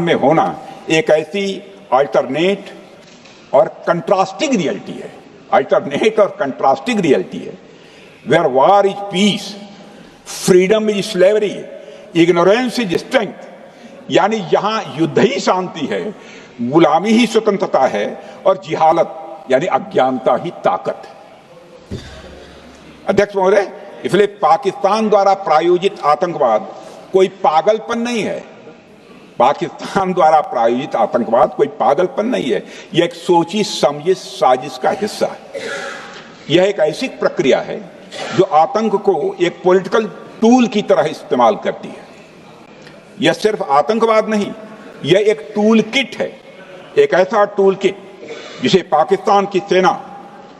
में होना एक ऐसी अल्टरनेट और कंट्रास्टिंग रियलिटी है, where war is peace, freedom is slavery, ignorance is strength. यानी यहां युद्ध ही शांति है, गुलामी ही स्वतंत्रता है और जिहालत यानी अज्ञानता ही ताकत है। अध्यक्ष महोदय, इसलिए पाकिस्तान द्वारा प्रायोजित आतंकवाद कोई पागलपन नहीं है। पाकिस्तान द्वारा प्रायोजित आतंकवाद कोई पागलपन नहीं है, यह एक सोची समझी साजिश का हिस्सा है। यह एक ऐसी प्रक्रिया है जो आतंक को एक पॉलिटिकल टूल की तरह इस्तेमाल करती है। यह सिर्फ आतंकवाद नहीं, यह एक टूल किट है, एक ऐसा टूल किट जिसे पाकिस्तान की सेना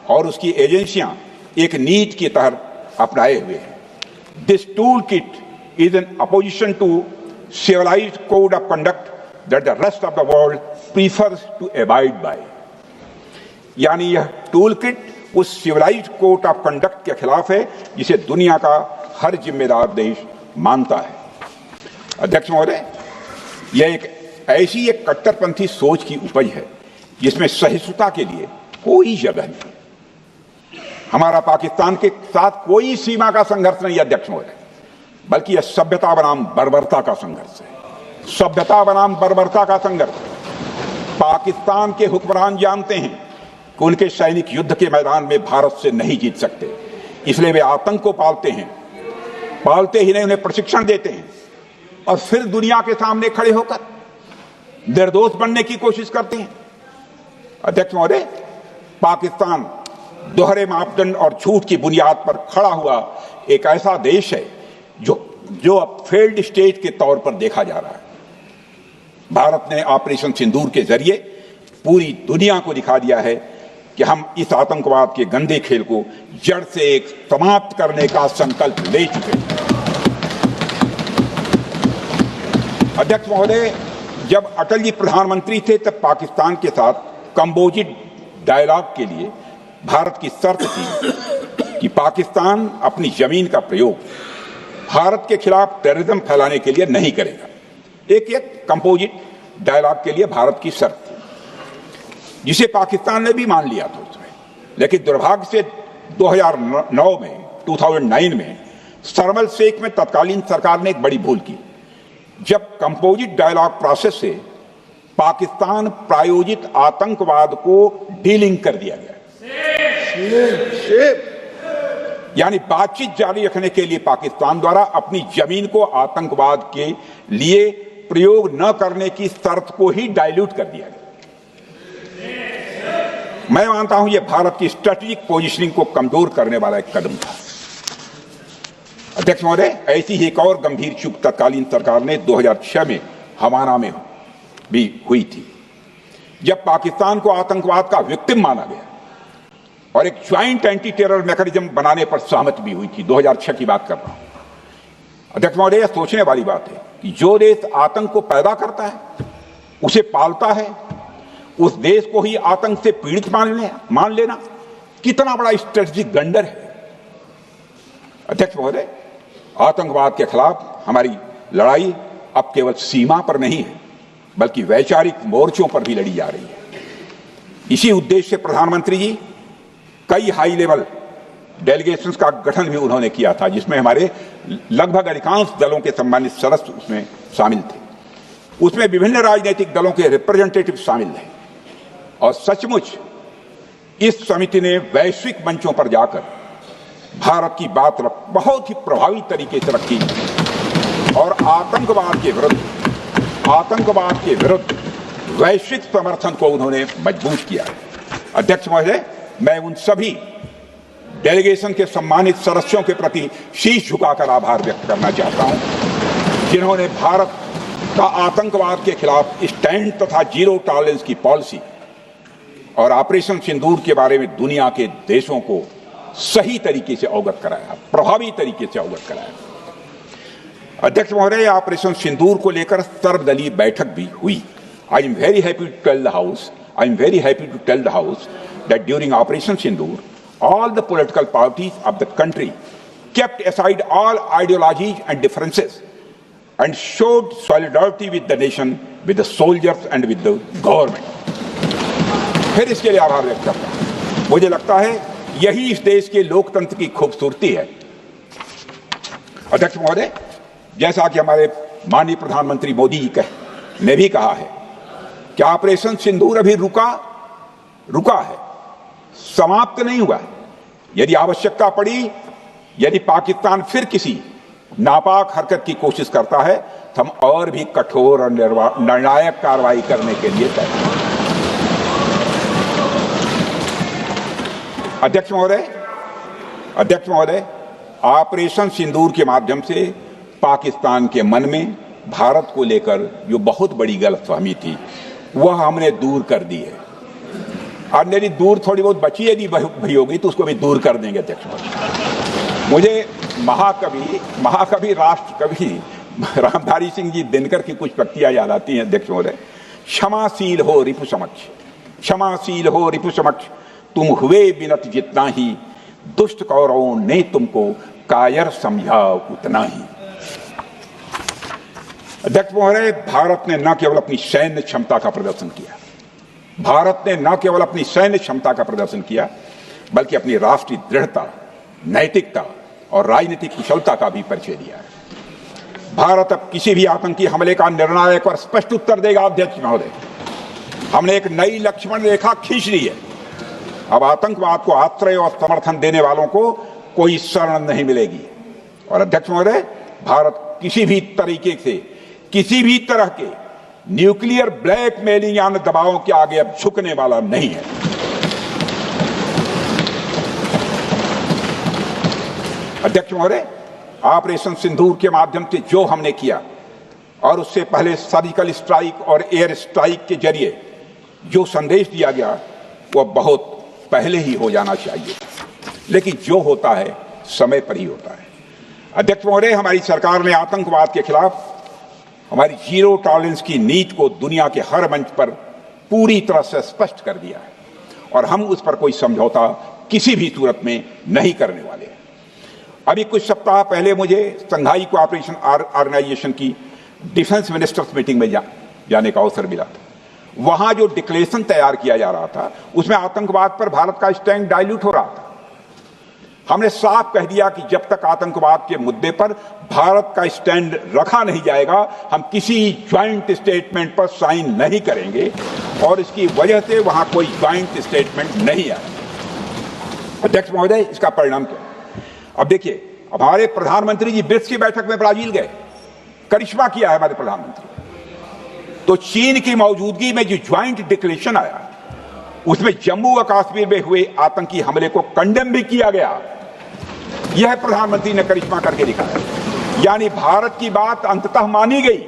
और उसकी एजेंसियां एक नीति के तहत अपनाए हुए हैं। This tool kit is in opposition to civilized code of conduct that the rest of the world prefers to abide by। यानी यह टूल किट उस सिविलाइज्ड कोड ऑफ कंडक्ट के खिलाफ है जिसे दुनिया का हर जिम्मेदार देश मानता है। अध्यक्ष महोदय, यह एक कट्टरपंथी सोच की उपज है जिसमें सहिष्णुता के लिए कोई जगह नहीं। हमारा पाकिस्तान के साथ कोई सीमा का संघर्ष नहीं है अध्यक्ष महोदय, बल्कि यह सभ्यता बनाम बर्बरता का संघर्ष है। सभ्यता बनाम बर्बरता का संघर्ष। पाकिस्तान के हुक्मरान जानते हैं कि उनके सैनिक युद्ध के मैदान में भारत से नहीं जीत सकते, इसलिए वे आतंक को पालते ही नहीं, उन्हें प्रशिक्षण देते हैं और फिर दुनिया के सामने खड़े होकर निर्दोष बनने की कोशिश करते हैं। अध्यक्ष महोदय, पाकिस्तान दोहरे मापदंड और झूठ की बुनियाद पर खड़ा हुआ एक ऐसा देश है जो अब फेल्ड स्टेट के तौर पर देखा जा रहा है। भारत ने ऑपरेशन सिंदूर के जरिए पूरी दुनिया को दिखा दिया है कि हम इस आतंकवाद के गंदे खेल को जड़ से एक समाप्त करने का संकल्प ले चुके हैं। अध्यक्ष महोदय, जब अटल जी प्रधानमंत्री थे तब पाकिस्तान के साथ कंबोजिट डायलॉग के लिए भारत की शर्त थी कि पाकिस्तान अपनी जमीन का प्रयोग भारत के खिलाफ टेररिज्म फैलाने के लिए नहीं करेगा। एक कंपोजिट डायलॉग के लिए भारत की शर्त थी, जिसे पाकिस्तान ने भी मान लिया था उसमें। लेकिन दुर्भाग्य से 2009 में शर्म एल शेख में तत्कालीन सरकार ने एक बड़ी भूल की, जब कंपोजिट डायलॉग प्रोसेस से पाकिस्तान प्रायोजित आतंकवाद को डीलिंक कर दिया गया। यानी बातचीत जारी रखने के लिए पाकिस्तान द्वारा अपनी जमीन को आतंकवाद के लिए प्रयोग न करने की शर्त को ही डाइल्यूट कर दिया गया। मैं मानता हूं यह भारत की स्ट्रेटेजिक पोजीशनिंग को कमजोर करने वाला एक कदम था। अध्यक्ष महोदय, ऐसी ही एक और गंभीर चूक तत्कालीन सरकार ने 2006 में हवाना में भी हुई थी, जब पाकिस्तान को आतंकवाद का विक्टिम माना गया और एक ज्वाइंट एंटी टेरर मैकेनिज्म बनाने पर सहमति भी हुई थी। 2006 की बात कर रहा हूं। अध्यक्ष महोदय, यह सोचने वाली बात है कि जो देश आतंक को पैदा करता है, उसे पालता है, उस देश को ही आतंक से पीड़ित मान लेना कितना बड़ा स्ट्रेटेजिक ब्लंडर है। अध्यक्ष महोदय, आतंकवाद के खिलाफ हमारी लड़ाई अब केवल सीमा पर नहीं है, बल्कि वैचारिक मोर्चों पर भी लड़ी जा रही है। इसी उद्देश्य से प्रधानमंत्री जी कई हाई लेवल डेलीगेशंस का गठन भी उन्होंने किया था, जिसमें हमारे लगभग अधिकांश दलों के सम्मानित सदस्य उसमें शामिल थे। उसमें विभिन्न राजनीतिक दलों के रिप्रेजेंटेटिव शामिल थे और सचमुच इस समिति ने वैश्विक मंचों पर जाकर भारत की बात बहुत ही प्रभावी तरीके से रखी और आतंकवाद के विरुद्ध वैश्विक समर्थन को उन्होंने मजबूत किया। अध्यक्ष महोदय, मैं उन सभी डेलीगेशन के सम्मानित सदस्यों के प्रति शीश झुकाकर आभार व्यक्त करना चाहता हूं, जिन्होंने भारत का आतंकवाद के खिलाफ स्टैंड तथा जीरो टॉलरेंस की पॉलिसी और ऑपरेशन सिंदूर के बारे में दुनिया के देशों को सही तरीके से अवगत कराया, प्रभावी तरीके से अवगत कराया। अध्यक्ष महोदय, ऑपरेशन सिंदूर को लेकर सर्वदलीय बैठक भी हुई। I am very happy to tell the house I am very happy to tell the House that during Operation Sindoor, all the political parties of the country kept aside all ideologies and differences and showed solidarity with the nation, with the soldiers and with the government. फिर इसके लिए आभार व्यक्त करता हूं। मुझे लगता है यही इस देश के लोकतंत्र की खूबसूरती है। अध्यक्ष महोदय, जैसा कि हमारे माननीय प्रधानमंत्री मोदी जी ने भी कहा है कि ऑपरेशन सिंदूर अभी रुका है, समाप्त नहीं हुआ है। यदि आवश्यकता पड़ी, यदि पाकिस्तान फिर किसी नापाक हरकत की कोशिश करता है तो हम और भी कठोर और निर्णायक कार्रवाई करने के लिए तैयार हैं। अध्यक्ष महोदय, ऑपरेशन सिंदूर के माध्यम से पाकिस्तान के मन में भारत को लेकर जो बहुत बड़ी गलतफहमी थी वह हमने दूर कर दी है। और मेरी दूर थोड़ी बहुत बची यदि भई होगी तो उसको भी दूर कर देंगे। अध्यक्ष महोदय, मुझे महाकवि राष्ट्रकवि रामधारी सिंह जी दिनकर की कुछ पंक्तियां याद आती हैं। अध्यक्ष महोदय, क्षमाशील हो रिपु समक्ष, तुम हुए विनत जितना ही, दुष्ट कौरवों ने तुमको कायर समझा उतना ही। अध्यक्ष महोदय, भारत ने न केवल अपनी सैन्य क्षमता का प्रदर्शन किया, बल्कि अपनी राष्ट्रीय दृढ़ता, नैतिकता और राजनीतिक कुशलता का भी परिचय दिया है। भारत अब किसी भी आतंकी हमले का निर्णायक और स्पष्ट उत्तर देगा। अध्यक्ष महोदय, हमने एक नई लक्ष्मण रेखा खींच ली है। अब आतंकवाद को आश्रय और समर्थन देने वालों को कोई शरण नहीं मिलेगी। और अध्यक्ष महोदय, भारत किसी भी तरह के न्यूक्लियर ब्लैकमेलिंग या दबावों के आगे अब झुकने वाला नहीं है। अध्यक्ष महोदय, ऑपरेशन सिंदूर के माध्यम से जो हमने किया और उससे पहले सर्जिकल स्ट्राइक और एयर स्ट्राइक के जरिए जो संदेश दिया गया वह बहुत पहले ही हो जाना चाहिए, लेकिन जो होता है समय पर ही होता है। अध्यक्ष महोदय, हमारी सरकार ने आतंकवाद के खिलाफ हमारी जीरो टॉलरेंस की नीति को दुनिया के हर मंच पर पूरी तरह से स्पष्ट कर दिया है और हम उस पर कोई समझौता किसी भी सूरत में नहीं करने वाले हैं। अभी कुछ सप्ताह पहले मुझे शंघाई कोऑपरेशन ऑर्गेनाइजेशन की डिफेंस मिनिस्टर्स मीटिंग में जाने का अवसर मिला था। वहां जो डिक्लेरेशन तैयार किया जा रहा था उसमें आतंकवाद पर भारत का स्टैंड डाइल्यूट हो रहा था। हमने साफ कह दिया कि जब तक आतंकवाद के मुद्दे पर भारत का स्टैंड रखा नहीं जाएगा, हम किसी ज्वाइंट स्टेटमेंट पर साइन नहीं करेंगे और इसकी वजह से वहां कोई ज्वाइंट स्टेटमेंट नहीं आया। अध्यक्ष महोदय, इसका परिणाम क्या? अब देखिए, हमारे प्रधानमंत्री जी ब्रिक्स की बैठक में ब्राजील गए, करिश्मा किया है हमारे प्रधानमंत्री। तो चीन की मौजूदगी में जो ज्वाइंट डिक्लेरेशन आया उसमें जम्मू और कश्मीर में हुए आतंकी हमले को कंडेम भी किया गया। यह प्रधानमंत्री ने करिश्मा करके दिखाया, यानी भारत की बात अंततः मानी गई।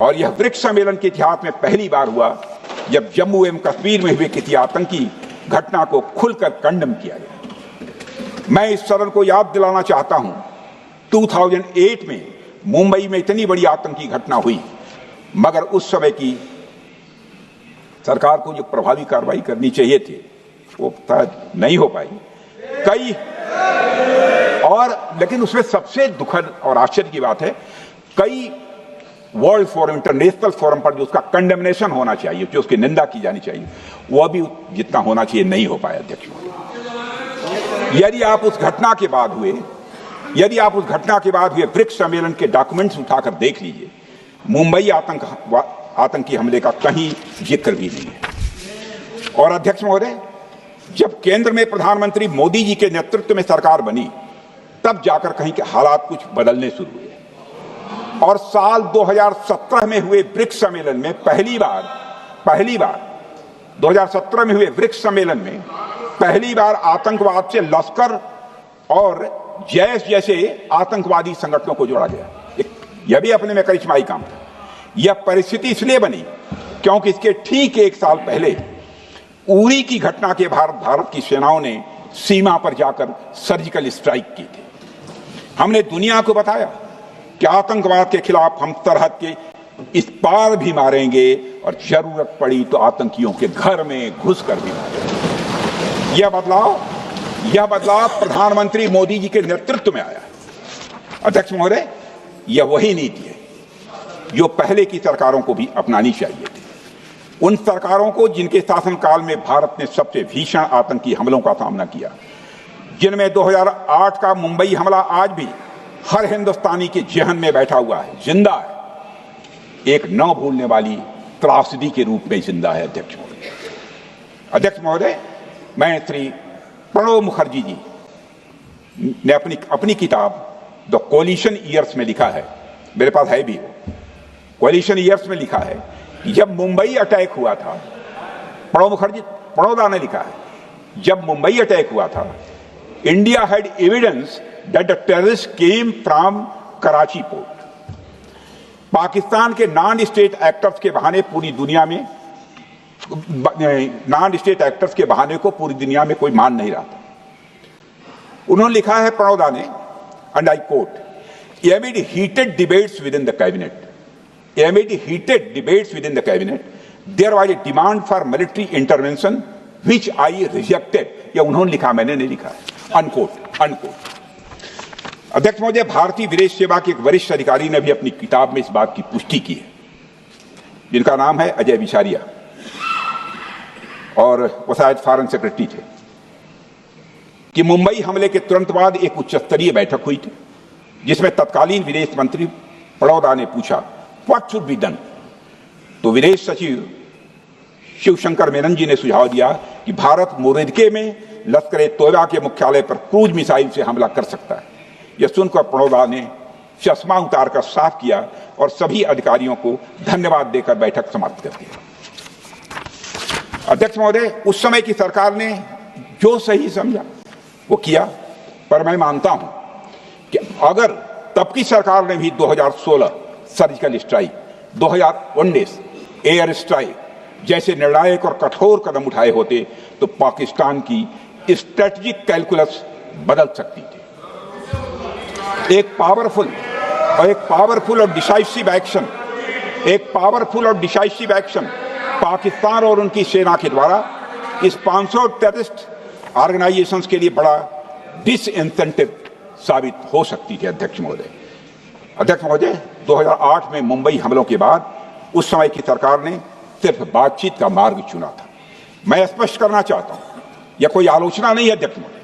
और यह ब्रिक्स सम्मेलन के इतिहास में पहली बार हुआ जब जम्मू एवं कश्मीर में हुए किसी आतंकी घटना को खुलकर कंडेम किया गया। मैं इस सदन को याद दिलाना चाहता हूं, 2008 में मुंबई में इतनी बड़ी आतंकी घटना हुई, मगर उस समय की सरकार को जो प्रभावी कार्रवाई करनी चाहिए थी वो नहीं हो पाई। लेकिन उसमें सबसे दुखद और आश्चर्य की बात है, कई वर्ल्ड फोरम, इंटरनेशनल फोरम पर जो उसका कंडेमनेशन होना चाहिए, जो उसकी निंदा की जानी चाहिए, वह भी जितना होना चाहिए नहीं हो पाया। अध्यक्ष, यदि आप उस घटना के बाद हुए ब्रिक्स सम्मेलन के डॉक्यूमेंट्स उठाकर देख लीजिए, मुंबई आतंकी हमले का कहीं जिक्र भी नहीं है। और अध्यक्ष महोदय, जब केंद्र में प्रधानमंत्री मोदी जी के नेतृत्व में सरकार बनी तब जाकर कहीं के हालात कुछ बदलने शुरू हुए और साल 2017 में हुए ब्रिक्स सम्मेलन में पहली बार 2017 में हुए ब्रिक्स सम्मेलन में पहली बार आतंकवाद से लश्कर और जैश जैसे आतंकवादी संगठनों को जोड़ा गया। यह भी अपने में करिश्माई काम था। यह परिस्थिति इसलिए बनी क्योंकि इसके ठीक एक साल पहले उरी की घटना के भारत की सेनाओं ने सीमा पर जाकर सर्जिकल स्ट्राइक की थी। हमने दुनिया को बताया कि आतंकवाद के खिलाफ हम सरहद के इस पार भी मारेंगे और जरूरत पड़ी तो आतंकियों के घर में घुसकर भी मारे। यह बदलाव प्रधानमंत्री मोदी जी के नेतृत्व में आया। अध्यक्ष महोदय, यह वही नीति है जो पहले की सरकारों को भी अपनानी चाहिए थी। उन सरकारों को जिनके शासनकाल में भारत ने सबसे भीषण आतंकी हमलों का सामना किया, जिनमें 2008 का मुंबई हमला आज भी हर हिंदुस्तानी के जेहन में बैठा हुआ है, जिंदा है, एक न भूलने वाली त्रासदी के रूप में जिंदा है। अध्यक्ष महोदय, मैं श्री प्रणब मुखर्जी जी ने अपनी किताब द कोलिशन ईयर्स में लिखा है, मेरे पास है भी वो, कोलिशन ईयर्स में लिखा है कि जब मुंबई अटैक हुआ था, प्रणोदा ने लिखा है, जब मुंबई अटैक हुआ था, India had evidence that the terrorist came from Karachi port. Pakistan के नॉन स्टेट एक्टर्स के बहाने पूरी दुनिया में, नॉन स्टेट एक्टर्स के बहाने को पूरी दुनिया में कोई मान नहीं रहा था। उन्होंने लिखा है प्रणोदा ने, and I quote, amid heated debates within the cabinet, there was a demand for military intervention which I rejected. यह उन्होंने लिखा, मैंने नहीं लिखा, अनकोट। अध्यक्ष महोदय, भारतीय विदेश सेवा के एक वरिष्ठ अधिकारी ने भी अपनी किताब में इस बात की पुष्टि की है, जिनका नाम है अजय बिसारिया, और वो शायद फॉरेन सेक्रेटरी थे, कि मुंबई हमले के तुरंत बाद एक उच्च स्तरीय बैठक हुई थी जिसमें तत्कालीन विदेश मंत्री प्रणोदा ने पूछा व्हाट शुड बी डन। तो विदेश सचिव शिवशंकर मेनन जी ने सुझाव दिया कि भारत मोरदके में लश्कर ए तोयबा के मुख्यालय पर क्रूज मिसाइल से हमला कर सकता है। यह सुनकर प्रणोदा ने चश्मा उतारकर साफ किया और सभी अधिकारियों को धन्यवाद देकर बैठक समाप्त कर दी। अध्यक्ष महोदय, उस समय की सरकार ने जो सही समझा वो किया, पर मैं मानता हूं कि अगर तब की सरकार ने भी 2016 सर्जिकल स्ट्राइक, 2019 एयर स्ट्राइक जैसे निर्णायक और कठोर कदम उठाए होते तो पाकिस्तान की स्ट्रेटेजिक कैलकुलस बदल सकती थी। एक पावरफुल और डिसाइसिव एक्शन पाकिस्तान और उनकी सेना के द्वारा इस 500 टेररिस्ट ऑर्गेनाइजेशंस के लिए बड़ा डिसइंसेंटिव साबित हो सकती थी। अध्यक्ष महोदय, 2008 में मुंबई हमलों के बाद उस समय की सरकार ने सिर्फ बातचीत का मार्ग चुना था। मैं स्पष्ट करना चाहता हूं, यह कोई आलोचना नहीं है अध्यक्ष महोदय,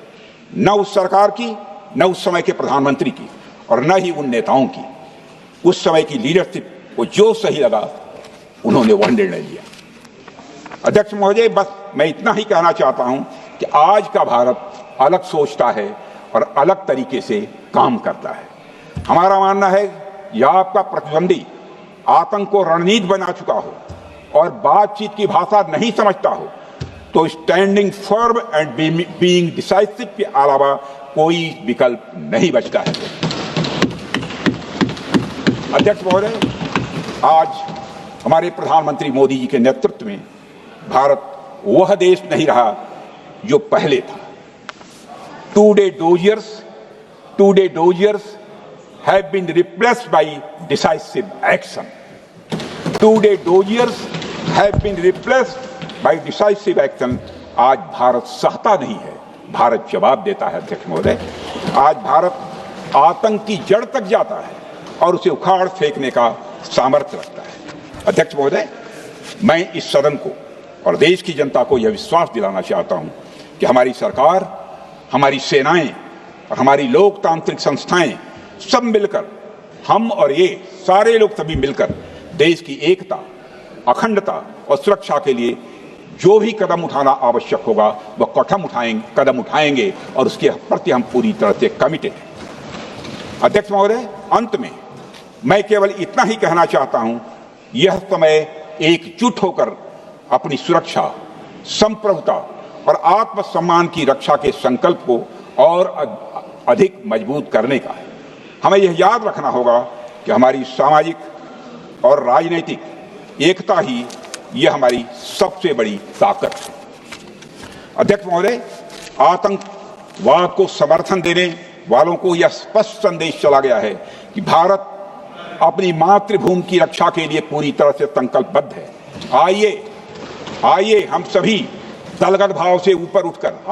न उस सरकार की, न उस समय के प्रधानमंत्री की, और न ही उन नेताओं की। उस समय की लीडरशिप को जो सही लगा उन्होंने वह निर्णय लिया। अध्यक्ष महोदय, बस मैं इतना ही कहना चाहता हूं कि आज का भारत अलग सोचता है और अलग तरीके से काम करता है। हमारा मानना है यह आपका प्रतिद्वंदी आतंक को रणनीति बना चुका हो और बातचीत की भाषा नहीं समझता हो तो standing firm and being decisive के अलावा कोई विकल्प नहीं बचता है। अध्यक्ष महोदय, आज हमारे प्रधानमंत्री मोदी जी के नेतृत्व में भारत वह देश नहीं रहा जो पहले था। Two-day doziers have been replaced by decisive action. Two-day doziers have been replaced by decisive action. आज भारत सहता नहीं है, भारत जवाब देता है। अध्यक्ष महोदय, आज भारत आतंक की जड़ तक जाता है और उसे उखाड़ फेंकने का सामर्थ्य रखता है। अध्यक्ष महोदय, मैं इस सदन को और देश की जनता को यह विश्वास दिलाना चाहता हूं कि हमारी सरकार, हमारी सेनाएं और हमारी लोकतांत्रिक संस्थाएं सब मिलकर, हम और ये सारे लोग सभी मिलकर देश की एकता, अखंडता और सुरक्षा के लिए जो भी कदम उठाना आवश्यक होगा वह कदम उठाएंगे और उसके प्रति हम पूरी तरह से कमिटेड हैं। अध्यक्ष महोदय, अंत में मैं केवल इतना ही कहना चाहता हूं, यह समय एकजुट होकर अपनी सुरक्षा, संप्रभुता और आत्मसम्मान की रक्षा के संकल्प को और अधिक मजबूत करने का है। हमें यह याद रखना होगा कि हमारी सामाजिक और राजनीतिक एकता ही यह हमारी सबसे बड़ी ताकत है। अध्यक्ष महोदय, आतंकवाद को समर्थन देने वालों को यह स्पष्ट संदेश चला गया है कि भारत अपनी मातृभूमि की रक्षा के लिए पूरी तरह से संकल्पबद्ध है।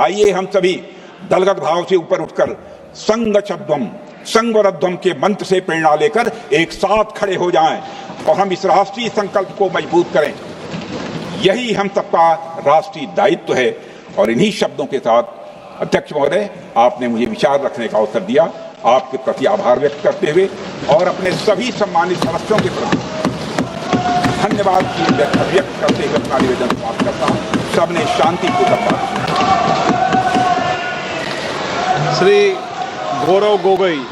आइए हम सभी दलगत भाव से ऊपर उठकर संगच्छध्वम संगवरध्वम के मंत्र से प्रेरणा लेकर एक साथ खड़े हो जाएं और हम इस राष्ट्रीय संकल्प को मजबूत करें। यही हम सबका राष्ट्रीय दायित्व है। और इन्हीं शब्दों के साथ अध्यक्ष महोदय, आपने मुझे विचार रखने का अवसर दिया, आपके प्रति आभार व्यक्त करते हुए और अपने सभी सम्मानित सदस्यों के प्रति धन्यवाद की व्यक्त करते हुए अपना निवेदन समाप्त करता हूं। सबने शांतिपूर्वक बात की। श्री गौरव गोगोई।